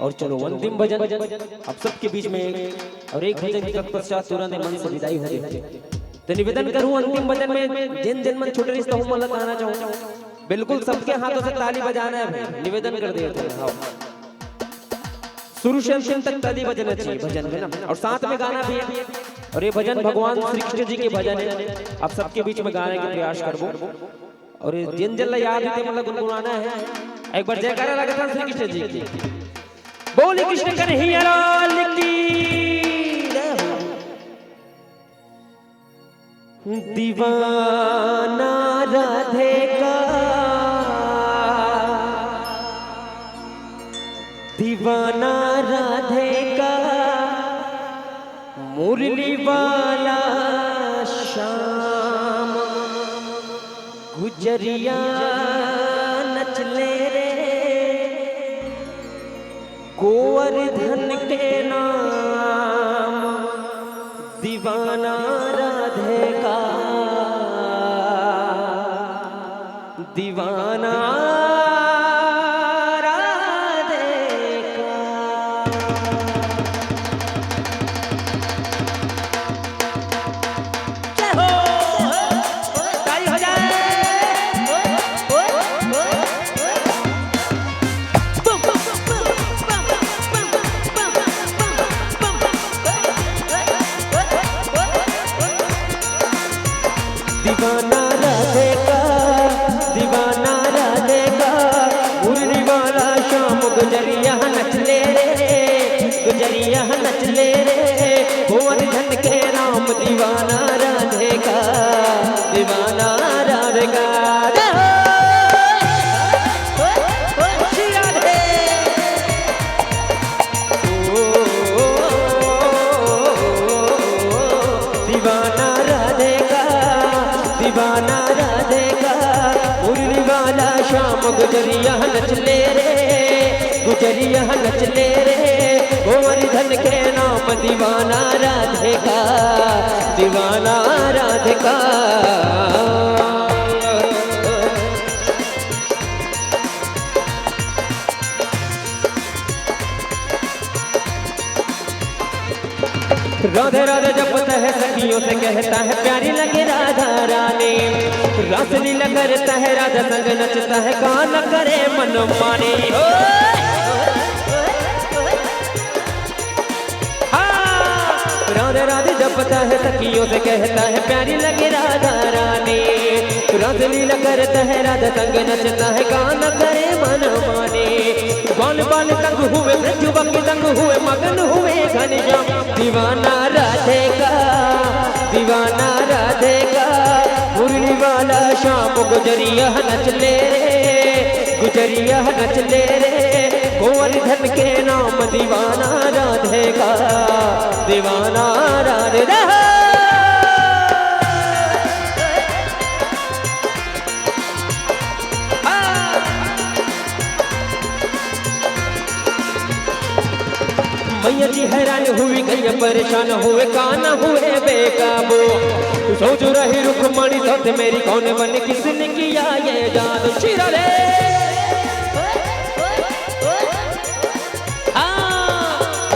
और चलो अंतिम भजन अब सबके बीच में, और एक भजन के पश्चात तुरंत मन से विदाई हो जाए। तो निवेदन करूं अंतिम भजन में जिन जिन मन छुटे रिश्ता हूं मतलब कहना चाहूंगा, बिल्कुल सबके हाथों से ताली बजाना है भाई, निवेदन कर देते हैं। शुरू से अंतिम तक ताली बजना चाहिए भजन में ना, और साथ में गाना भी है। और ये भजन भगवान श्री कृष्ण जी के भजन है, आप सबके बीच में गाने के प्रयास करबो। और जिन जिन याद है मतलब गुनगुनाना है। एक बार जयकारा लगा था श्री कृष्ण जी की। बोले कृष्ण कन्हैया लाल की। दीवाना राधे का, दीवाना राधे का, मुरली वाला श्याम, गुजरिया नच ले रे, गोवर्धन के नाम, दीवाना राधे का, दीवाना राधे का। जय हो, ताली हो जाए। दीवाना राधे का, दीवाना राधे का, मुरली वाला श्याम, गुजरिया नच ले रे, गुजरिया नच ले रे, गोवर्धन के नाम, दीवाना राधे का, दीवाना राधे का। श्री राधे। दीवाना राधे का, दीवाना राधे का, मुरली वाला श्याम, गुजरिया नच ले रे, गुजरिया नच ले रे, गोवर्धन के नाम, दीवाना राधे का, दीवाना राधे का। राधे राधे जपता है, सखियों से कहता है, प्यारी लगे राधा रानी, रासलीला करता है, राधा संग नचता है, गाना करे मन मानी। राधे राधे जपता है, सखियों से कहता है, प्यारी लगे राधा रानी, रासलीला करता है, राधा संग नचता है, गाना करे मन मानी। बाल बाल तंग हुए, ब्रजयुवक तंग हुए, मगन हुए घनश्याम, दीवाना राधे का, दीवाना राधे का, मुरली वाला श्याम, गुजरिया नच ले रे, गुजरिया नच ले रे, गोवर्धन के नाम, दीवाना राधे का, दीवाना राधे का। मैया जी हैरान हुई, गैया परेशान हुए, काना हुए बेकाबू, सोच रही रुक्मणी साथ मेरी कौन बन, किसने किया ये जादू। श्री राधे।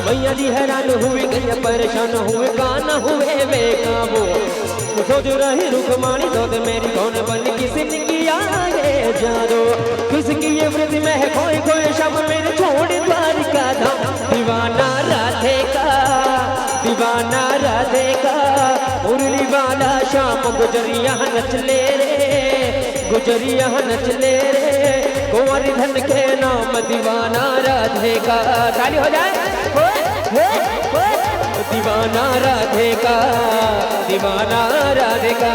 मैया जी हैरान हुई, गैया परेशान हुए, काना हुए बेकाबू, सोच रही रुक्मणी साथ मेरी कौन बन, किसने किया ये जादू। किसकी ये वृत्ति में है खोए खोए शब मेरे, छोड़ द्वारिका धाम, दीवाना राधे का, दीवाना राधे का, मुरली वाला श्याम, गुजरिया नच ले रे, गुजरिया नच ले रे, गोवर्धन के नाम, दीवाना राधे का। ताली हो जाए। दीवाना राधे का, दीवाना राधे का,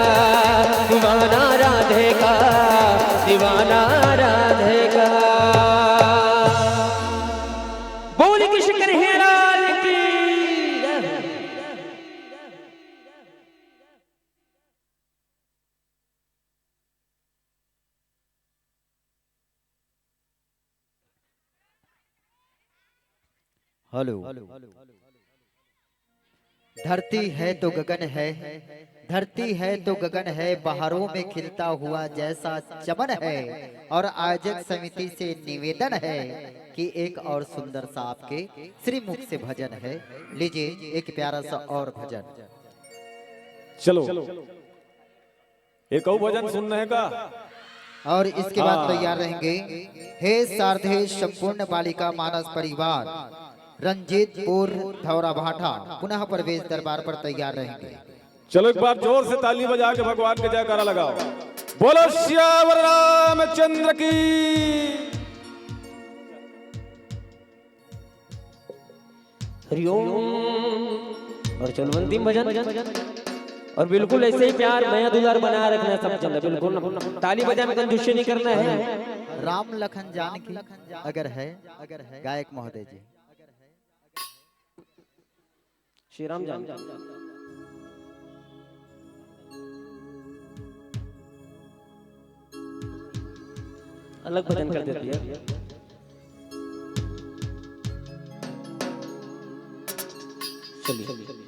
दीवाना राधे का, दीवाना राधे का। बोल कृष्ण कन्हैया लाल की। हेलो। धरती है तो गगन है, धरती है तो गगन है, बहारों में खिलता हुआ जैसा चमन है। और आयोजक समिति से निवेदन है कि एक और सुंदर सा आपके श्री मुख से भजन है। लीजिए एक प्यारा सा और भजन। चलो एक और भजन सुनने का। और इसके बाद तैयार रहेंगे हे सारधे संपूर्ण बालिका मानस परिवार, रंजीतपुर धौरा भाटा पुनः प्रवेश दरबार पर तैयार रहेंगे। चलो एक बार जोर से ताली बजा के भगवान के जयकारा लगाओ। बोलो श्यावर रामचंद्र की। हरिओम। और चलो अंतिम भजन। और बिल्कुल ऐसे ही प्यार नया दुलार बना रखना सब चल। बिल्कुल ताली बजा में कंजूसी नहीं करना है। राम लखन जानकी अगर है गायक महोदय जी। श्री राम जान। अलग भजन कर देती है। चलिए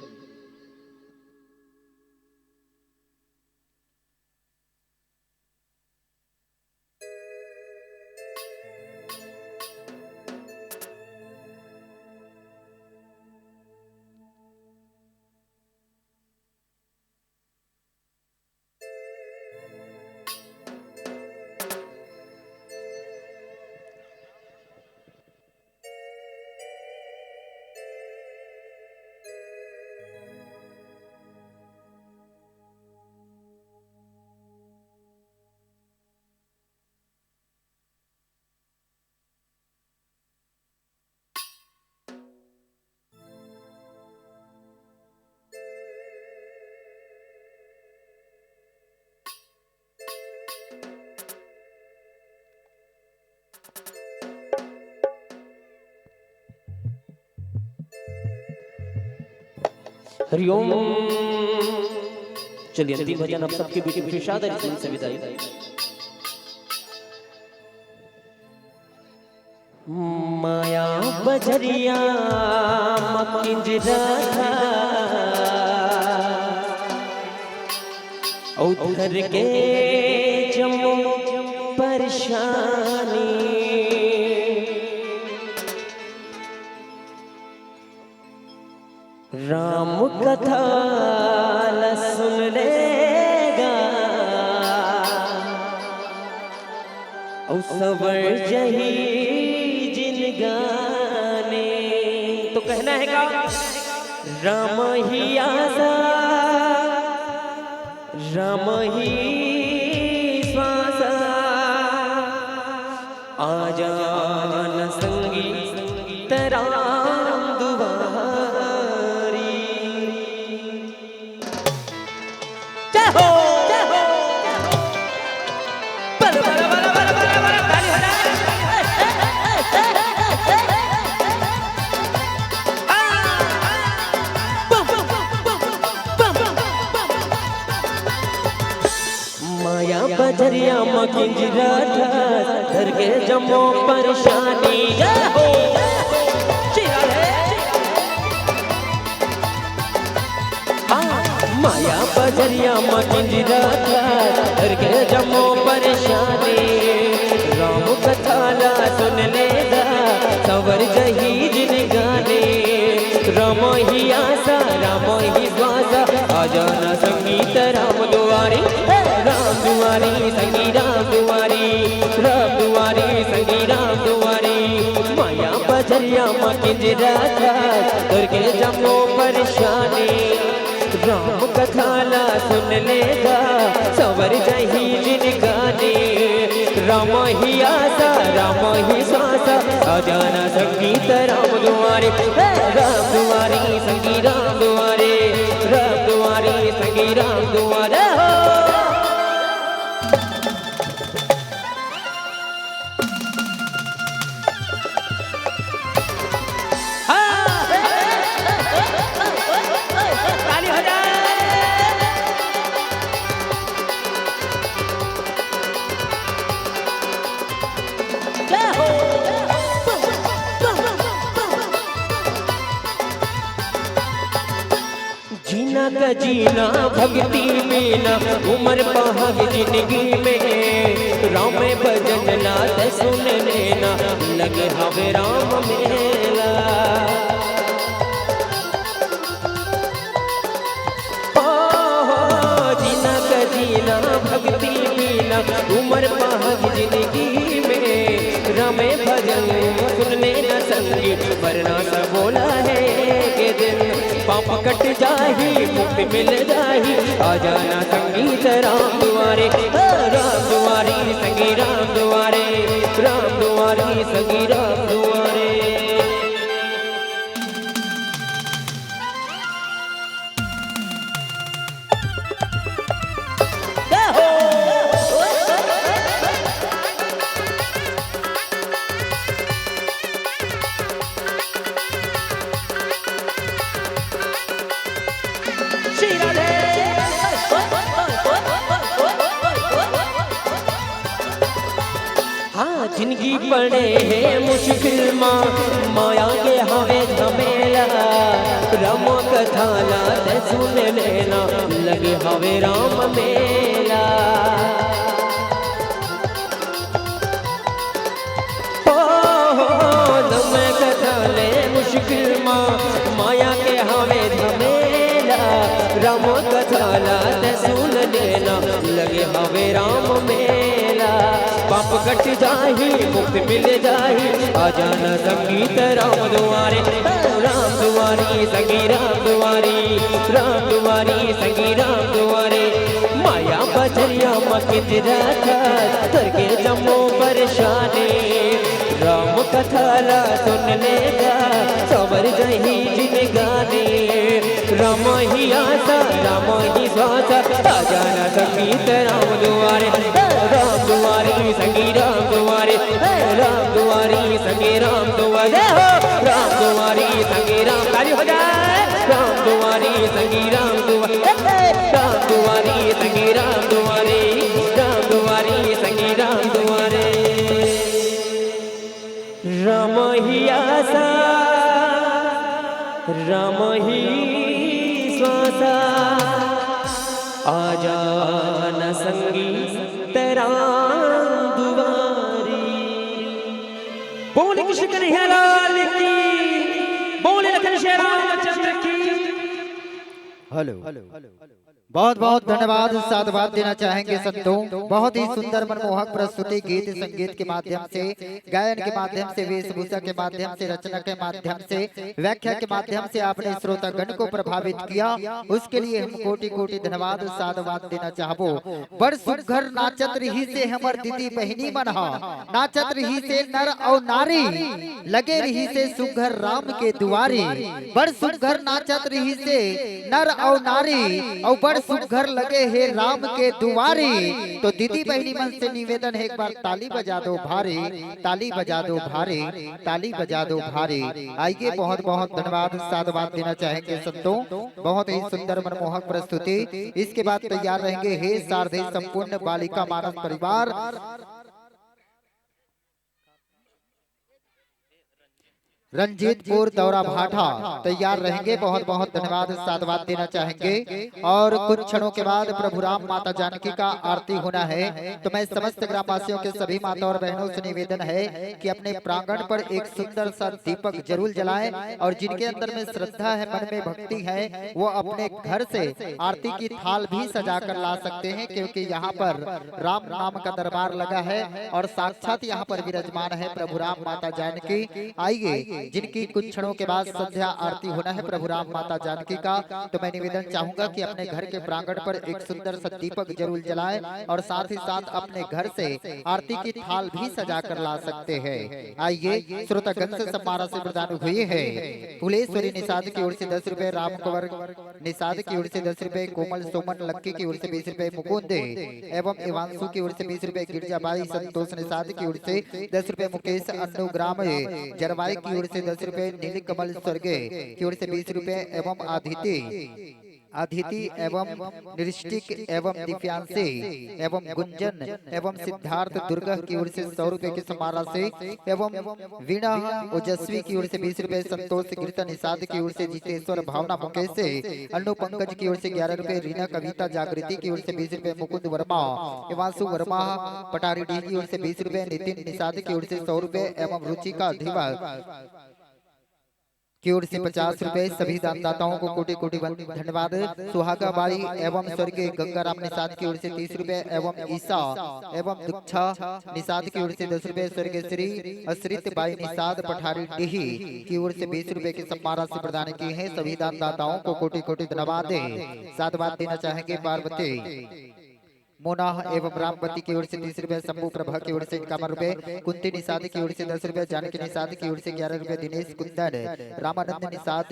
हरिओम। चलिए अंतिम भजन आप सबके बीच में विषाद से विदाई। माया बजरिया मकिंजरा उधर के जम्मू परेशानी, राम कथा सुन लेगा और सवर जही जिन गाने। तो कहना है का राम ही आजा, राम ही श्वासा, आजा न संगी तेरा बजरिया मकिंजरा धर के जम्मो परेशानी। माया बजरिया मकिंजरा धर के जम्मो परेशानी, राम कथा ला सुन लेगा सवर जही जिन गाने। राम ही आशा राम ही श्वासा, आजा न संगीत राम दुआरी, राम दुआरी संगी राम दुआरी, राम दुआरी संगी राम दुआरी। माया बजरिया मकिंजरा धर के जम्मो परेशानी, राम कथा ला सुन लेगा सवर जही जिन गाने। राम ही आशा राम ही श्वासा, आ जाना संगीत राम दुआरे, राम दुआरी संगी राम दुआरे, राम दुआरी संगी राम दुआरे हो। ताली हो जाए। जीना का जीना भक्ति में ना उम्र पहाग जिंदगी में, राम भजन लात सुन लेना लगे हवे राम मेला। जीना का जीना भक्ति में ना उम्र पहाग जिंदगी में, राम भजन सुन लेना संगीत वरना सब बोला है के दिन पाप कट जाही मुक्ति मिल जाही। आ जाना संगीत राम दुआरे, राम दुआरी संगी राम दुआरे, राम दुआरी संगी राम दुआरे। हाँ जिंदगी पड़े है मुश्किल माया के हवे झमेला, राम कथा लात सुन लेना लगे हवे राम मेला। नम कथा ले मुश्किल माया के हवे झमेला, राम कथा लात सुन लेना लगे हवे राम मेला। पाप कट जाही मुक्ति मिल जाही, आ जाना संगीत राम दुआरे, राम दुआरी संगी राम दुआरी, राम दुआरी संगी राम दुआरे। माया बजरिया मकित रखा करके जमो परेशानी, राम कथा ला सुन लेगा सवर जही जिनगानी। राम ही आशा राम ही स्वासा, आ जाना संगीत राम दुआरे, राम दुआरी संगी राम दुआरे, राम दुआरी संगी राम दुआरे हो। राम दुआरी संगी राम ताली हो जाए, राम दुआरी संगी राम दुआरे, राम दुआरी संगी राम दुआरे, राम दुआरी संगी राम दुआरे। राम ही आशा राम ही स्वासा, आ जाना संगी तेरा दुआरी। बोले कृष्ण कन्हैया लाल की, बोले लखन श्री रामचंद्र की। हेलो बहुत बहुत धन्यवाद साधुवाद देना चाहेंगे संतों। बहुत ही सुंदर मनमोहक प्रस्तुति गीत संगीत के माध्यम से, गायन के माध्यम से, वेशभूषा के माध्यम से, रचना के माध्यम से, व्याख्या के माध्यम से आपने श्रोतागण को प्रभावित किया। उसके लिए हम कोटि कोटि धन्यवाद साधुवाद देना चाहबो। बड़ सुघर नाचत रही से हमर दीदी बहनी मनहा, नाचत रही से नर और नारी, लगे रही से सुघर राम के दुआरी। बड़ सुघर नाचत रही से नर और नारी, और बड़ सुघर लगे है राम के दुआरी। तो दीदी बहनी मन से निवेदन है, एक बार ताली बजा दो भारी, ताली बजा दो भारी, ताली बजा दो भारी। आइए बहुत बहुत धन्यवाद साधुवाद देना चाहेंगे संतों। बहुत ही सुंदर मनमोहक प्रस्तुति। इसके बाद तैयार रहेंगे हे शारदे संपूर्ण बालिका मानस परिवार। रंजीतपुर दौरा भाटा तैयार रहेंगे। बहुत बहुत धन्यवाद साधुवाद देना चाहेंगे। और कुछ क्षणों के बाद प्रभु राम माता जानकी का आरती होना है। तो मैं समस्त ग्रामवासियों के सभी माता और बहनों से निवेदन है कि अपने प्रांगण पर एक सुंदर सा दीपक जरूर जलाएं, और जिनके अंदर में श्रद्धा है, मन में भक्ति है, वो अपने घर से आरती की थाल भी सजा कर ला सकते हैं, क्योंकि यहाँ पर राम नाम का दरबार लगा है और साक्षात यहाँ पर विराजमान है प्रभु राम माता जानकी। आइए जिनकी कुछ क्षणों के बाद संध्या आरती होना है प्रभु राम माता जानकी का, तो मैं निवेदन चाहूंगा कि अपने घर के प्रांगण पर एक सुंदर सा दीपक जरूर जलाएं और साथ ही साथ अपने घर से आरती की थाल भी सजा कर ला सकते हैं। आइए श्रोतागण से सम्मान से प्रदान हुए हैं फुलेश्वरी निषाद की ओर से 10 रुपए, राम कंवर निषाद की ओर से 10 रुपए, कोमल सोमन लक्की की ओर से 20 रुपए, मुकुंद एवं इवांशु की ओर से 20 रुपए, गिरजाबाई संतोष निषाद की ओर से 10 रुपए, मुकेश अन्नुग्राम जरवाई की ओर से 10 रुपए, नीलकमल स्वर्गे की ओर से 20 रुपए एवं आदिति एवं निष्टिक एवं दिव्यांशी एवं गुंजन एवं सिद्धार्थ दुर्गा की ओर से 100 रुपए के समारा से एवं वीणा ओजस्वी की ओर से 20 रुपए, संतोष कीर्तन निषाद की ओर से जितेश्वर भावना मुकेश से, अनु पंकज की ओर से 11 रुपए, रीना कविता जागृति की ओर से 20 रुपए, मुकुंद वर्मा इवांशु वर्मा पटारी डी की ओर से 20 रुपए, नितिन निषाद की ओर से 100 रुपए एवं रुचिका धीवा की ओर से 50 रुपए। सभी दानदाताओं को कोटि कोटि धन्यवाद। सुहागा बाई एवं स्वर्गीय गंगाराम निषाद की ओर से 30 रुपए एवं ईसा एवं दीक्षा निषाद की ओर से 10 रुपए, स्वर्गीय श्री अश्रित बाई निषाद पठारी डीही की ओर से 20 रुपए के सम्मान राशि प्रदान की है। सभी दानदाताओं को कोटि कोटि धन्यवाद। साधुवाद देना चाहेंगे पार्वती मोना एवं रामपति की ओर से 30 रुपए, शंभू प्रभा की ओर से 51 रुपए, कुंती निषाद की ओर से 10 रुपए, जानकी निषाद की ओर से 11 रुपए, दिनेश कुंदन रामानंद निषाद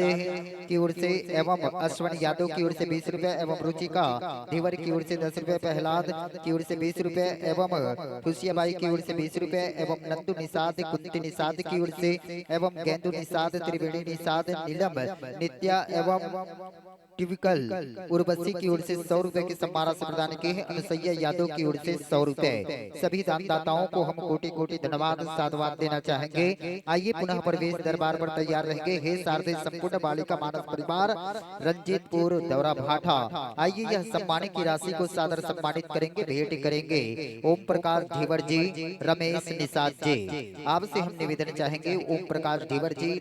की ओर से एवं अश्वन यादव की ओर से 20 रुपए एवं रुचिका धीवर की ओर से 10 रुपए, प्रहलाद की ओर से 20 रुपए एवं खुशियाबाई की ओर से 20 रुपए एवं नंदू निषाद कुंती निषाद की ओर से एवं गेंदू निषाद त्रिवेणी निषाद नीलम नित्या एवं टिविकल उर्वशी की ओर से 100 रुपए के सम्मान से प्रदान किए हैं। अनुसैया यादव की ओर से 100 रुपए। सभी दानदाताओं को हम कोटि कोटि धन्यवाद साधुवाद देना चाहेंगे। आइए पुनः प्रवेश दरबार पर तैयार रहेंगे। हे शारदे संपूर्ण बालिका मानस परिवार रंजीतपुर दौरा भाटा, आइए यह सम्मानित की राशि को सादर सम्मानित करेंगे, भेंट करेंगे। ओम प्रकाश धीवर जी, रमेश निषाद जी, आपसे हम निवेदन चाहेंगे। ओम प्रकाश धीवर जी,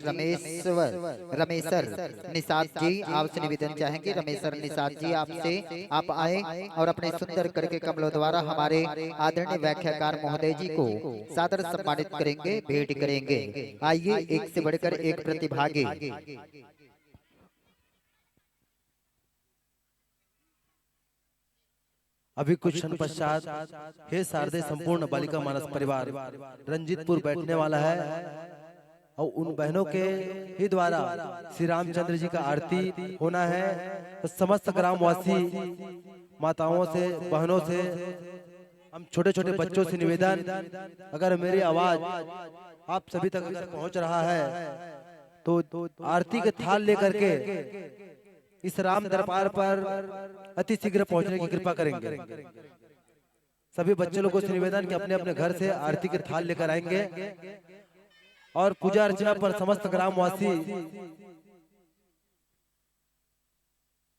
रमेशर निषाद जी, आपसे निवेदन चाहेंगे। रमेशर निषाद जी, आपसे आप आए और अपने सुंदर करके कमलों द्वारा हमारे आदरणीय व्याख्याकार महोदय जी को सादर सम्मानित करेंगे, भेंट करेंगे। आइए एक से बढ़कर एक प्रतिभागी। अभी कुछ क्षण पश्चात हे शारदे संपूर्ण बालिका मानस परिवार रंजीतपुर बैठने वाला है और उन बहनों के ही द्वारा श्री रामचंद्र जी का आरती होना है। तो समस्त ग्रामवासी माताओं से, बहनों से, हम छोटे छोटे बच्चों से निवेदन, अगर मेरी आवाज आप सभी तक पहुंच रहा है तो आरती के थाल लेकर के इस राम दरबार पर अति शीघ्र पहुंचने की कृपा करेंगे। सभी बच्चे लोगों से निवेदन कि अपने अपने घर से आरती के थाल लेकर आएंगे और पूजा अर्चना पर समस्त ग्रामवासी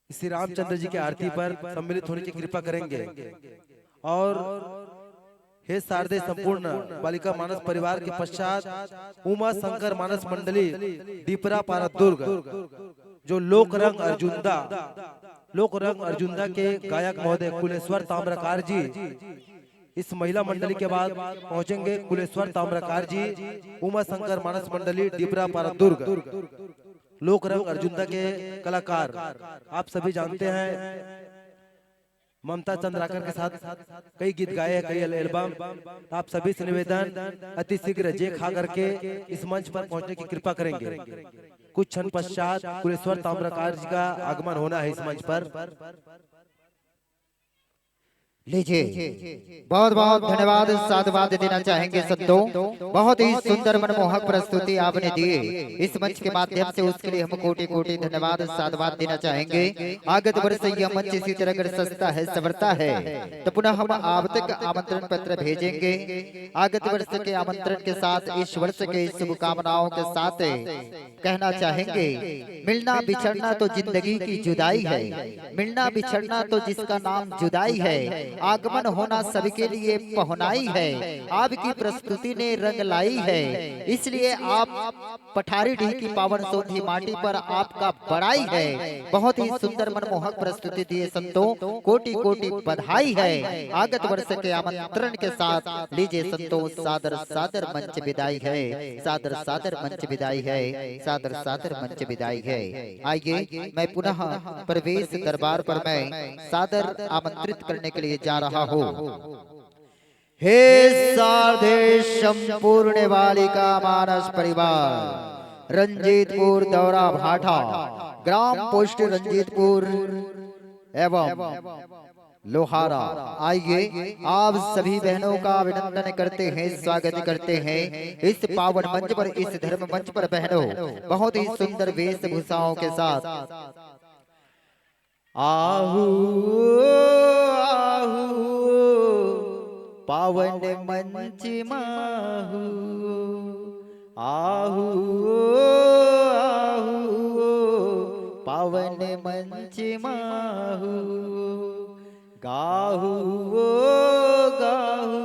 श्री रामचंद्र जी की आरती पर सम्मिलित होने की कृपा करेंगे। और हे शारदे संपूर्ण बालिका मानस परिवार के पश्चात उमा शंकर मानस मंडली दीपरा पारा दुर्ग, जो लोक रंग अर्जुनदा के गायक महोदय कुलेश्वर ताम्रकार जी इस महिला मंडली के बाद पहुंचेंगे। कुलेश्वर ताम्रकार जी, उमा शंकर मानस मंडली डिबरा पारा दुर्ग, लोक रंग अर्जुनदा के कलाकार आप सभी जानते हैं। ममता चंद्राकर के साथ कई गीत गाए हैं, कई एल्बम। आप सभी से निवेदन अति शीघ्र जे खा करके इस मंच पर पहुंचने की कृपा करेंगे। कुछ क्षण पश्चात कुलेश्वर ताम्रकार जी का आगमन होना है इस मंच पर। लीजिए, बहुत बहुत धन्यवाद साधुवाद देना चाहेंगे संतों। बहुत ही सुंदर मनमोहक प्रस्तुति आपने दी। इस मंच के माध्यम से उसके लिए हम कोटि कोटि धन्यवाद साधुवाद देना चाहेंगे। आगत वर्ष यह मंच इसी तरह अगर सस्ता है, सवरता है तो पुनः हम आप तक आमंत्रण पत्र भेजेंगे। आगत वर्ष के आमंत्रण के साथ इस वर्ष के शुभकामनाओं के साथ कहना चाहेंगे, मिलना बिछड़ना तो जिंदगी की जुदाई है, मिलना बिछड़ना तो जिसका नाम जुदाई है, आगमन होना सबके लिए पहुनाई है। आपकी प्रस्तुति ने रंग लाई है, इसलिए आप पठारी ढी की पावन सोधी माटी पर आपका बड़ाई है। बहुत ही सुंदर मनमोहक प्रस्तुति दिए संतों, कोटि कोटि बधाई है। आगत वर्ष के आमंत्रण के साथ लीजिए संतों सादर सादर मंच विदाई है, सादर सादर मंच विदाई है, सादर सादर मंच विदाई है। आइए मैं पुनः प्रवेश दरबार पर मैं सादर आमंत्रित करने के लिए जा रहा हूँ। हे साधे संपूर्ण बालिका मानस परिवार, रंजीतपुर दौरा भाटा, ग्राम पोस्ट रंजीतपुर एवं लोहारा। आइए आप सभी बहनों का अभिनंदन करते हैं, स्वागत करते हैं इस पावन मंच पर, इस धर्म मंच पर बहनों बहुत ही सुंदर वेशभूषाओं के साथ। आहू आहू पावन मंच माहू, आहू आहू पावन मंच माहू, गाहू गाहू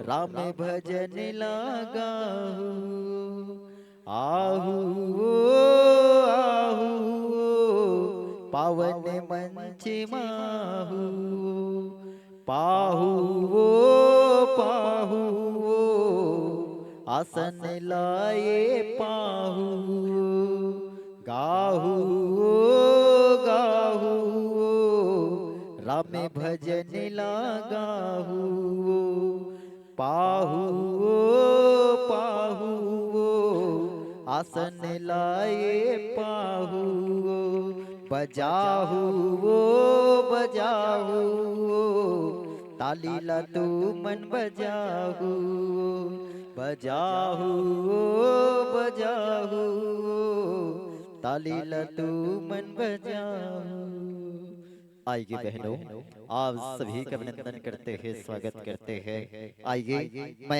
राम भजन लगाहू, आहू आहू पावन मंच माहू, पाहू पाहू आसन लाए पाहू, गाहू गाहू राम भजन लगाहू, पाहू पाहू आसन लाए पाहू, बजाहू बजाहू ताली ला तू मन बजाहू, बजाहू बजाहू ताली ला तू मन बजाहू। आइए बहनों आप सभी का अभिनंदन करते हैं, स्वागत करते हैं। आइए मैं